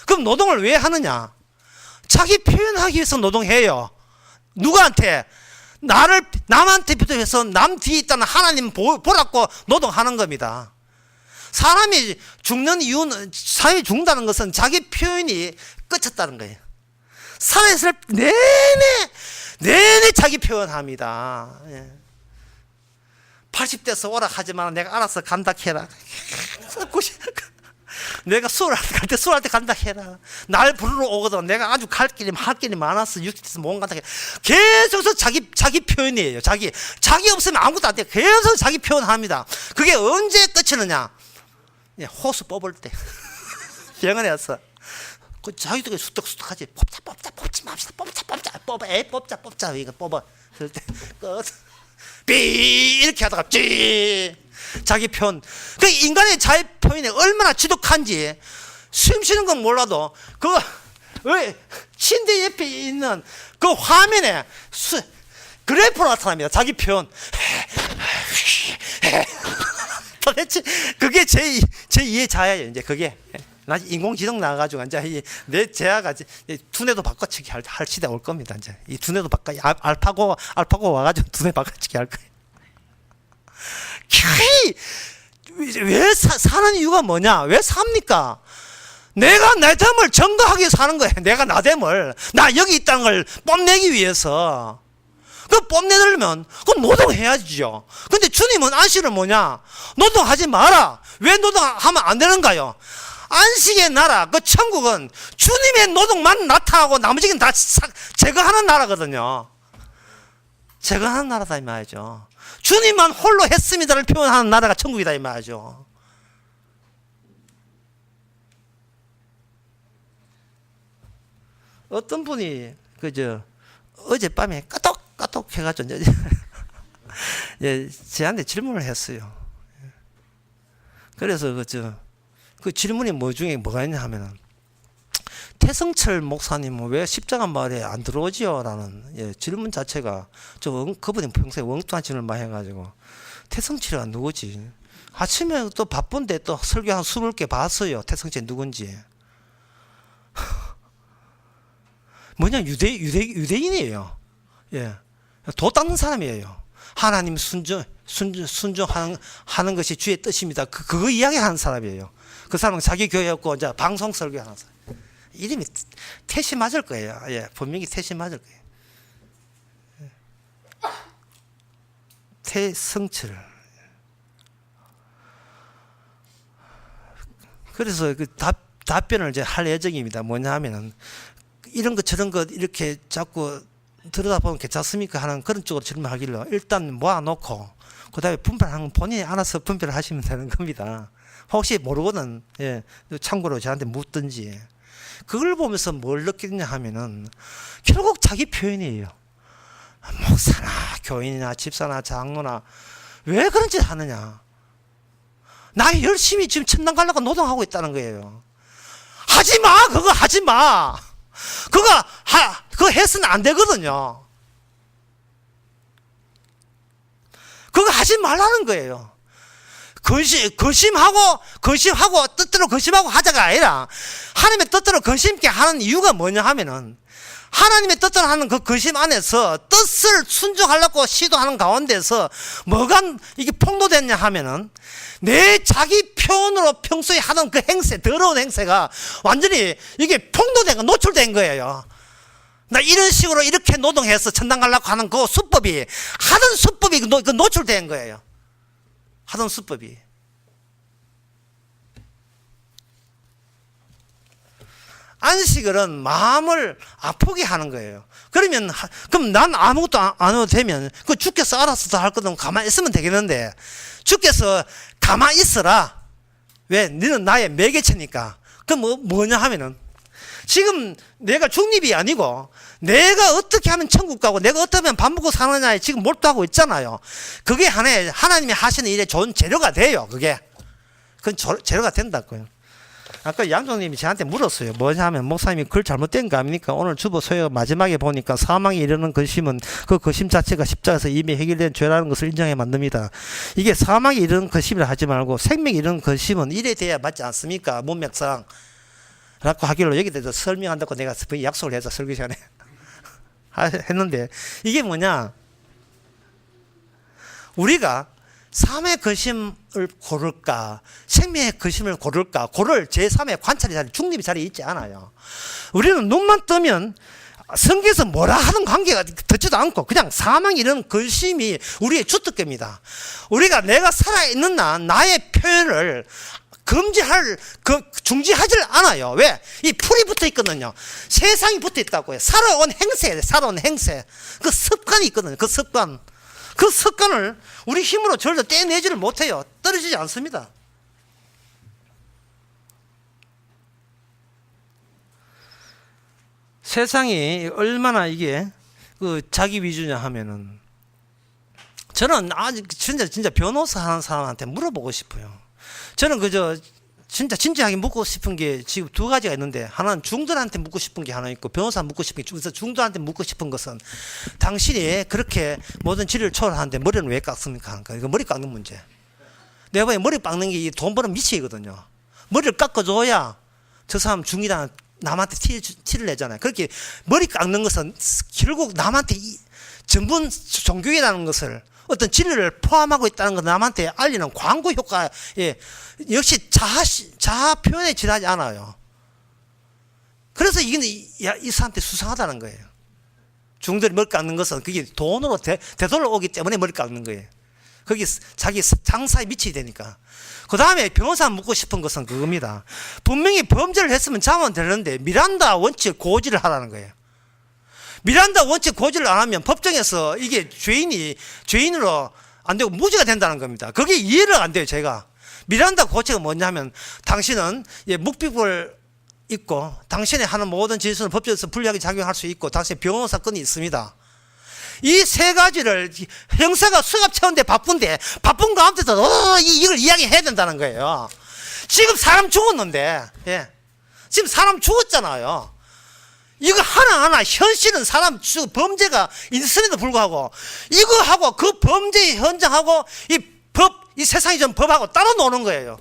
그럼 노동을 왜 하느냐? 자기 표현하기 위해서 노동해요. 누구한테? 남한테 비롯해서 남 뒤에 있다는 하나님 보라고 노동하는 겁니다. 사람이 죽는 이유는, 사람이 죽는다는 것은 자기 표현이 끝쳤다는 거예요. 살아있을 내내 자기 표현합니다. 80대에서 오라 하지만 내가 알아서 간다 해라. 내가 갈 때 간다 해라. 날 부르러 오거든. 내가 아주 할 길이 많아서 60대에서 못 간다 해라. 계속해서 자기 표현이에요. 자기 없으면 아무것도 안 돼. 계속 자기 표현합니다. 그게 언제 끝이느냐? 호수 뽑을 때. 병원에서 자기도 수덕수덕하지. 뽑자. 이거 뽑아. 그럴 때 끝. 삐 이렇게 하다가 찌. 자기 표현. 그 인간의 자기 표현이 얼마나 지독한지 숨 쉬는 건 몰라도 그 침대 옆에 있는 그 화면에 그래프로 나타납니다. 자기 표현. 도대체 그게 제 2의 자아예요. 이제 그게 나 인공지능 나와가지고 이제 내 제아가 두뇌도 바꿔치기 할 시대 올 겁니다. 이제 이 두뇌도 알파고 와가지고 두뇌 바꿔치기 할 거예요. 왜 사는 이유가 뭐냐? 왜 삽니까? 내가 내 됨을 증거하기 위해서 사는 거예요. 내가 나 됨을, 나 여기 있다는 걸 뽐내기 위해서. 그 뽐내려면 그건 노동해야죠. 근데 주님은 안식을 뭐냐? 노동하지 마라. 왜 노동하면 안 되는가요? 안식의 나라, 그 천국은 주님의 노동만 나타나고 나머지는 다 제거하는 나라거든요. 제거하는 나라다 이 말이죠. 주님만 홀로 했습니다를 표현하는 나라가 천국이다 이 말이죠. 어떤 분이 어젯밤에 까똑 해가지고 저한테 질문을 했어요. 그래서 그 질문이 뭐가 있냐 하면은, 태성철 목사님은 왜 십자가 마을에 안 들어오지요? 라는 질문 자체가 그분이 평소에 엉뚱한 질문을 많이 해가지고, 태성철이가 누구지? 아침에 또 바쁜데 또 설교 한 20개 봤어요. 태성철이 누군지. 뭐냐, 유대인이에요. 도 닦는 사람이에요. 하나님 순종하는 것이 주의 뜻입니다. 그거 이야기하는 사람이에요. 그 사람은 자기 교회였고 이제 방송 설교하는 사람. 이름이 태시 맞을 거예요. 본명이 태시 맞을 거예요. 태성철. 그래서 그 답변을 이제 할 예정입니다. 뭐냐 하면은, 이런 것 저런 것 이렇게 자꾸 들여다보면 괜찮습니까? 하는 그런 쪽으로 질문하길래 일단 모아놓고 그 다음에 분별하는 건 본인이 알아서 분별을 하시면 되는 겁니다. 혹시 모르거든 참고로 저한테 묻든지. 그걸 보면서 뭘 느끼냐 하면은 결국 자기 표현이에요. 목사나 교인이나 집사나 장로나 왜 그런 짓 하느냐? 나 열심히 지금 천당 가려고 노동하고 있다는 거예요. 하지마! 그거 하지마! 그거 해서는 안 되거든요. 그거 하지 말라는 거예요. 근심하고 뜻대로 근심하고 하자가 아니라, 하나님의 뜻대로 근심 있게 하는 이유가 뭐냐 하면은, 하나님의 뜻대로 하는 그 근심 안에서 뜻을 순종하려고 시도하는 가운데서 뭐가 이게 폭로됐냐 하면은, 내 자기 표현으로 평소에 하던 그 행세, 더러운 행세가 완전히 이게 폭로된 거, 노출된 거예요. 나 이런 식으로 이렇게 노동해서 천당 가려고 하는 그 수법이, 하던 수법이 노출된 거예요. 하던 수법이. 안식을은 마음을 아프게 하는 거예요. 그럼 난 아무것도 안 해도 되면, 그 주께서 알아서 다 할 거면 가만히 있으면 되겠는데, 주께서 가만히 있어라. 왜? 너는 나의 매개체니까. 그럼 뭐냐 하면은, 지금 내가 중립이 아니고 내가 어떻게 하면 천국 가고 내가 어떻게 하면 밥 먹고 사느냐에 지금 몰두하고 있잖아요. 그게 하나님이 하시는 일에 좋은 재료가 돼요. 그건 재료가 된다고요. 아까 양종님이 저한테 물었어요. 뭐냐 하면, 목사님이 글 잘못된 거 아닙니까? 오늘 주보 소요 마지막에 보니까 사망에 이르는 근심은 그 근심 자체가 십자가에서 이미 해결된 죄라는 것을 인정해 만듭니다. 이게 사망에 이르는 근심이라 하지 말고 생명에 이르는 근심은 이래 돼야 맞지 않습니까? 문맥상. 라고 하길로 여기 대해서 설명한다고 내가 약속을 해서 설교 시간에 했는데, 이게 뭐냐? 우리가 삶의 근심을 고를까 생명의 근심을 고를까 고를 제3의 관찰의 자리 중립의 자리에 있지 않아요. 우리는 눈만 뜨면 성경에서 뭐라 하는 관계가 듣지도 않고 그냥 사망 이런 근심이 우리의 주특기입니다. 우리가 내가 살아있는 나의 표현을 중지하지 않아요. 왜? 이 풀이 붙어 있거든요. 세상이 붙어 있다고요. 살아온 행세. 그 습관이 있거든요. 그 습관을 우리 힘으로 절대 떼내지를 못해요. 떨어지지 않습니다. 세상이 얼마나 이게 자기 위주냐 하면은 저는 아직 진짜 변호사 하는 사람한테 물어보고 싶어요. 저는 그저 진짜 진지하게 묻고 싶은 게 지금 두 가지가 있는데 하나는 중들한테 묻고 싶은 게 하나 있고 변호사 묻고 싶은 게 중들한테 묻고 싶은 것은 당신이 그렇게 모든 진리를 초월하는데 머리는 왜 깎습니까? 이거 머리 깎는 문제. 내가 보기엔 머리 깎는 게 돈 버는 미치거든요. 머리를 깎아줘야 저 사람 중이다 남한테 티를 내잖아요. 그렇게 머리 깎는 것은 결국 남한테 전분 종교이라는 것을 어떤 진리를 포함하고 있다는 것 남한테 알리는 광고 효과에 역시 자아 표현에 지나지 않아요. 그래서 이게 이 사람한테 수상하다는 거예요. 중들이 머리 깎는 것은 그게 돈으로 되돌아오기 때문에 머리 깎는 거예요. 거기 자기 장사에 미치게 되니까. 그 다음에 변호사 묻고 싶은 것은 그겁니다. 분명히 범죄를 했으면 잡으면 되는데 미란다 원칙 고지를 하라는 거예요. 미란다 원칙 고지를 안 하면 법정에서 이게 죄인으로 안 되고 무죄가 된다는 겁니다. 그게 이해를 안 돼요, 제가. 미란다 고지가 뭐냐면 당신은 묵비벌 있고 당신이 하는 모든 진술은 법정에서 불리하게 작용할 수 있고 당신의 변호사권이 있습니다. 이 세 가지를 형사가 수갑 채우는데 바쁜데 바쁜 가운데서 이걸 이야기해야 된다는 거예요. 지금 사람 죽었는데 지금 사람 죽었잖아요. 이거 하나하나 현실은 사람 범죄가 있음에도 불구하고 이거하고 그 범죄의 현장하고 이 세상이 좀 법하고 따로 노는 거예요.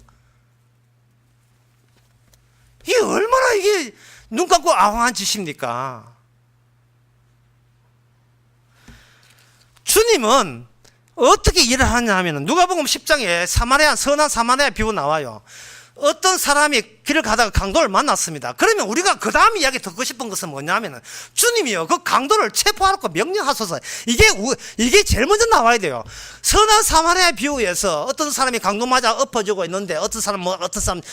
이게 얼마나 이게 눈 감고 아황한 짓입니까? 주님은 어떻게 일을 하냐 하면 누가복음 10장에 선한 사마리아 비유 나와요. 어떤 사람이 길을 가다가 강도를 만났습니다. 그러면 우리가 그 다음 이야기 듣고 싶은 것은 뭐냐면 주님이요 그 강도를 체포하라고 명령하소서. 이게 제일 먼저 나와야 돼요. 선한 사마리아 비유에서 어떤 사람이 강도 맞아 엎어지고 있는데 어떤 사람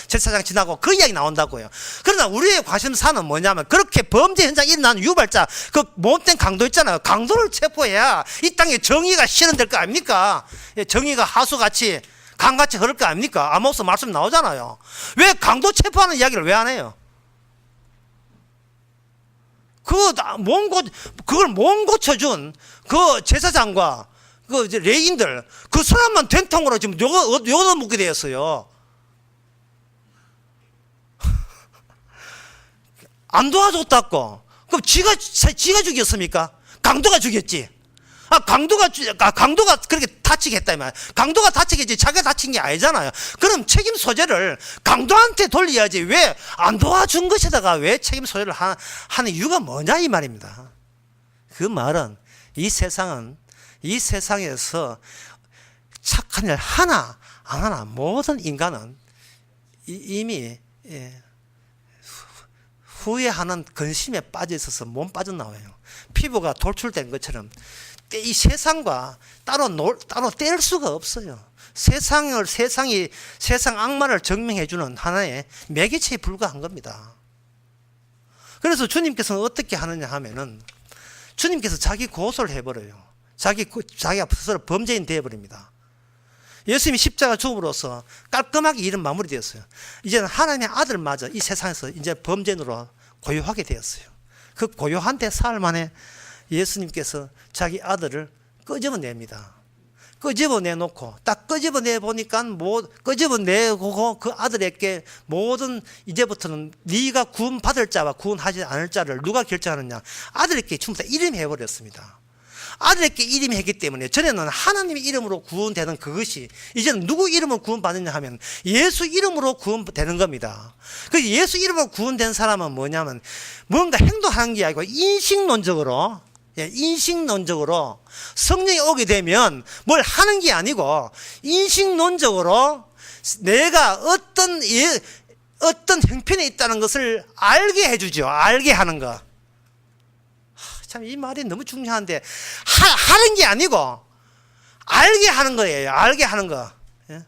제사장 지나고 그 이야기 나온다고요. 그러나 우리의 관심사는 뭐냐면 그렇게 범죄 현장 일어난 유발자 그 못된 강도 있잖아요. 강도를 체포해야 이 땅에 정의가 실현될 거 아닙니까? 정의가 하수같이 강같이 흐를 거 아닙니까? 아모스 말씀 나오잖아요. 왜 강도 체포하는 이야기를 왜 안 해요? 그걸 몸 고쳐준 그 제사장과 그 레인들 그 사람만 된통으로 지금 요거 묻게 되었어요. 안 도와줬다고. 그럼 지가 죽였습니까? 강도가 죽였지. 강도가 그렇게 다치게 했다 이 말. 강도가 다치게 했지 자기가 다친 게 아니잖아요. 그럼 책임 소재를 강도한테 돌려야지 왜 안 도와준 것에다가 왜 책임 소재를 하는 이유가 뭐냐 이 말입니다. 그 말은 이 세상에서 착한 일 하나 안 하나 모든 인간은 이미 후회하는 근심에 빠져 있어서 몸 빠져나와요. 피부가 돌출된 것처럼 이 세상과 따로 뗄 수가 없어요. 세상 악마를 증명해주는 하나의 매개체에 불과한 겁니다. 그래서 주님께서는 어떻게 하느냐 하면은 주님께서 자기 고소를 해버려요. 자기가 스스로 범죄인 되어버립니다. 예수님이 십자가 죽음으로써 깔끔하게 일은 마무리되었어요. 이제는 하나님의 아들마저 이 세상에서 이제 범죄인으로 고요하게 되었어요. 그 고요한 데 사흘 만에 예수님께서 자기 아들을 끄집어냅니다. 끄집어내놓고 딱 끄집어내보니까 끄집어내고 그 아들에게 모든 이제부터는 네가 구원받을 자와 구원하지 않을 자를 누가 결정하느냐 아들에게 전부 다 이름해버렸습니다. 아들에게 이름이 했기 때문에 전에는 하나님의 이름으로 구원되는 그것이 이제는 누구 이름으로 구원받느냐 하면 예수 이름으로 구원되는 겁니다. 그 예수 이름으로 구원된 사람은 뭐냐면 뭔가 행동하는 게 아니고 인식론적으로 인식론적으로 성령이 오게 되면 뭘 하는 게 아니고 인식론적으로 내가 어떤 형편에 있다는 것을 알게 해주죠. 알게 하는 거. 참 이 말이 너무 중요한데 하는 게 아니고 알게 하는 거예요. 알게 하는 거. 예?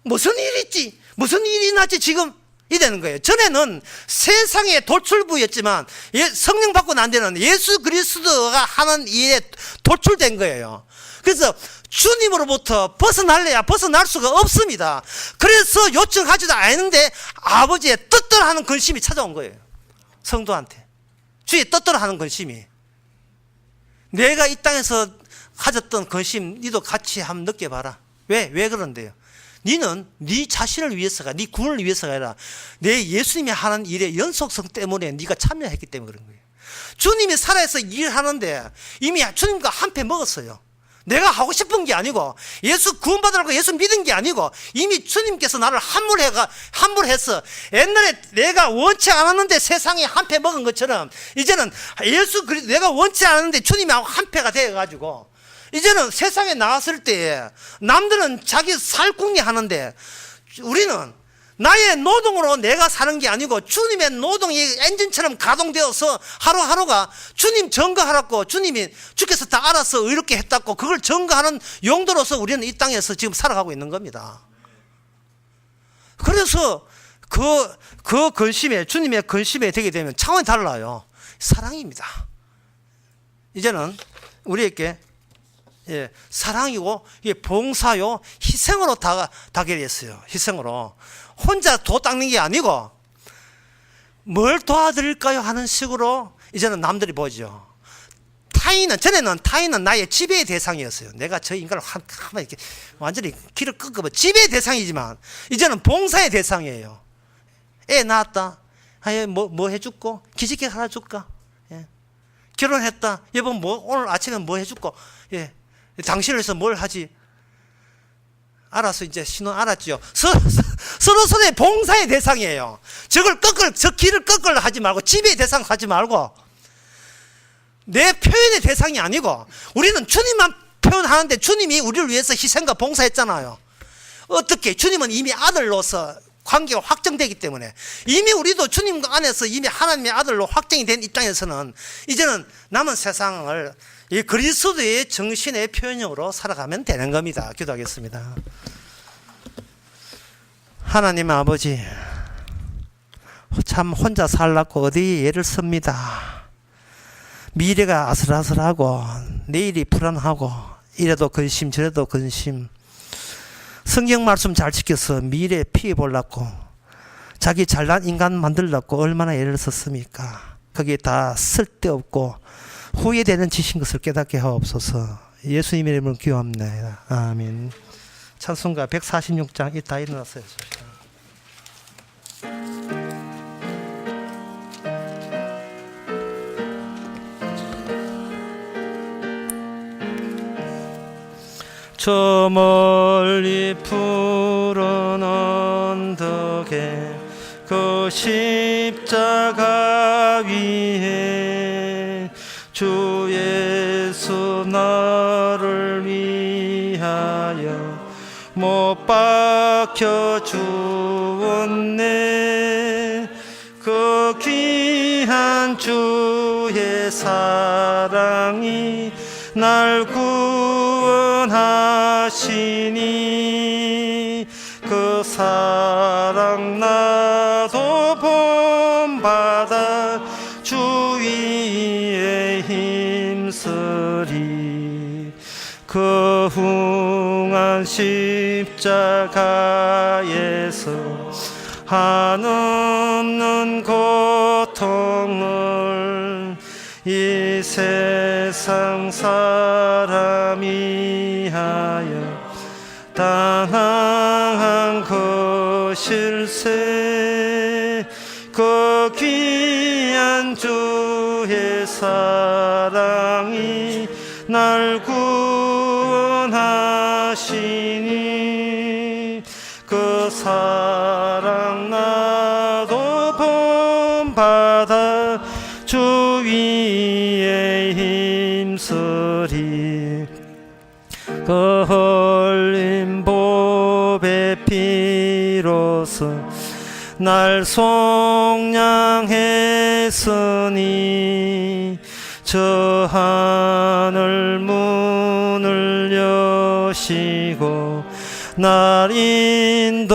무슨 일이 있지? 무슨 일이 났지 지금? 이되는 거예요. 전에는 세상의 도출부였지만 성령 받고 난 데는 예수 그리스도가 하는 일에 도출된 거예요. 그래서 주님으로부터 벗어날래야 벗어날 수가 없습니다. 그래서 요청하지도 않는데 아버지의 뜻대로 하는 근심이 찾아온 거예요. 성도한테 주의 뜻대로 하는 근심이. 내가 이 땅에서 가졌던 근심 니도 같이 한번 느껴봐라. 왜 그런데요? 니는 네 자신을 위해서가, 네 구원을 위해서가 아니라 내 예수님이 하는 일의 연속성 때문에 네가 참여했기 때문에 그런 거예요. 주님이 살아서 일하는데 이미 주님과 한 패 먹었어요. 내가 하고 싶은 게 아니고 예수 구원받으라고 예수 믿은 게 아니고 이미 주님께서 나를 함몰해서 옛날에 내가 원치 않았는데 세상에 한 패 먹은 것처럼 이제는 내가 원치 않았는데 주님하고 한 패가 되어가지고 이제는 세상에 나왔을 때 남들은 자기 살궁리 하는데 우리는 나의 노동으로 내가 사는 게 아니고 주님의 노동이 엔진처럼 가동되어서 하루하루가 주님 증거하라고 주께서 다 알아서 의롭게 했다고 그걸 증거하는 용도로서 우리는 이 땅에서 지금 살아가고 있는 겁니다. 그래서 그 근심에 주님의 근심에 되게 되면 차원이 달라요. 사랑입니다. 이제는 우리에게 사랑이고 봉사요 희생으로 다가겠어요. 희생으로 혼자 도 닦는 게 아니고 뭘 도와드릴까요 하는 식으로 이제는 남들이 보죠. 전에는 타인은 나의 지배의 대상이었어요. 내가 저 인간을 한번 이렇게 완전히 길을 끄고 지배의 대상이지만 이제는 봉사의 대상이에요. 애 낳았다. 뭐 해줄까? 기저귀 하나 줄까? 결혼했다. 여보 오늘 아침에 뭐 해줄까? 당신을 위해서 뭘 하지? 알아서 이제 신호 알았죠. 서로의 봉사의 대상이에요. 저 길을 꺾을 하지 말고 지배의 대상 하지 말고 내 표현의 대상이 아니고 우리는 주님만 표현하는데 주님이 우리를 위해서 희생과 봉사했잖아요. 어떻게? 주님은 이미 아들로서 관계가 확정되기 때문에 이미 우리도 주님 안에서 이미 하나님의 아들로 확정이 된 입장에서는 이제는 남은 세상을 이 그리스도의 정신의 표현으로 살아가면 되는 겁니다. 기도하겠습니다. 하나님 아버지, 참 혼자 살라고 어디 애를 씁니다. 미래가 아슬아슬하고 내일이 불안하고 이래도 근심 저래도 근심. 성경 말씀 잘 지켜서 미래에 피해 보려고 자기 잘난 인간 만들려고 얼마나 애를 썼습니까? 거기에 다 쓸데없고 후회되는 짓인 것을 깨닫게 하옵소서. 예수님의 이름으로 기도합니다. 아멘. 찬송가 146장 이따 일어났어요. 저 멀리 푸른 언덕에 그 십자가 위에 주 예수 나를 위하여 못 박혀 죽었네. 그 귀한 주의 사랑이 날 구원하시니 그 사랑 나도 본받아 주 위에 힘쓰리. 그 흉한 십자가에서 한없는 고통을 이 세상 사람이 하여 당한 것일세. 그 귀한 주의 사랑이 날 구원하시니 그 사랑 나도 본받아 주 위 힘쓰리 그 흘린 보배 피로써 날 속량했으니 저 하늘 문을 여시고 날 인도하시리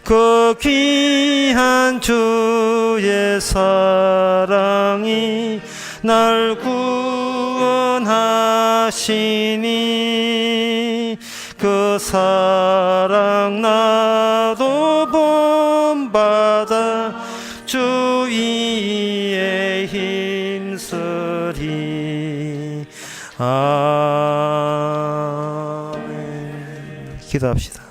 그 귀한 주의 사랑이 날 구원하시니 그 사랑 나도 본받아 주 위에 힘쓰리. 아멘. 기도합시다.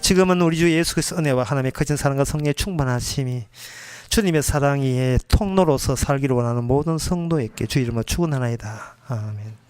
지금은 우리 주 예수 그리스도 은혜와 하나님의 거진 사랑과 성령의 충만하심이 주님의 사랑의 통로로서 살기를 원하는 모든 성도에게 주 이름으로 축원하나이다. 아멘.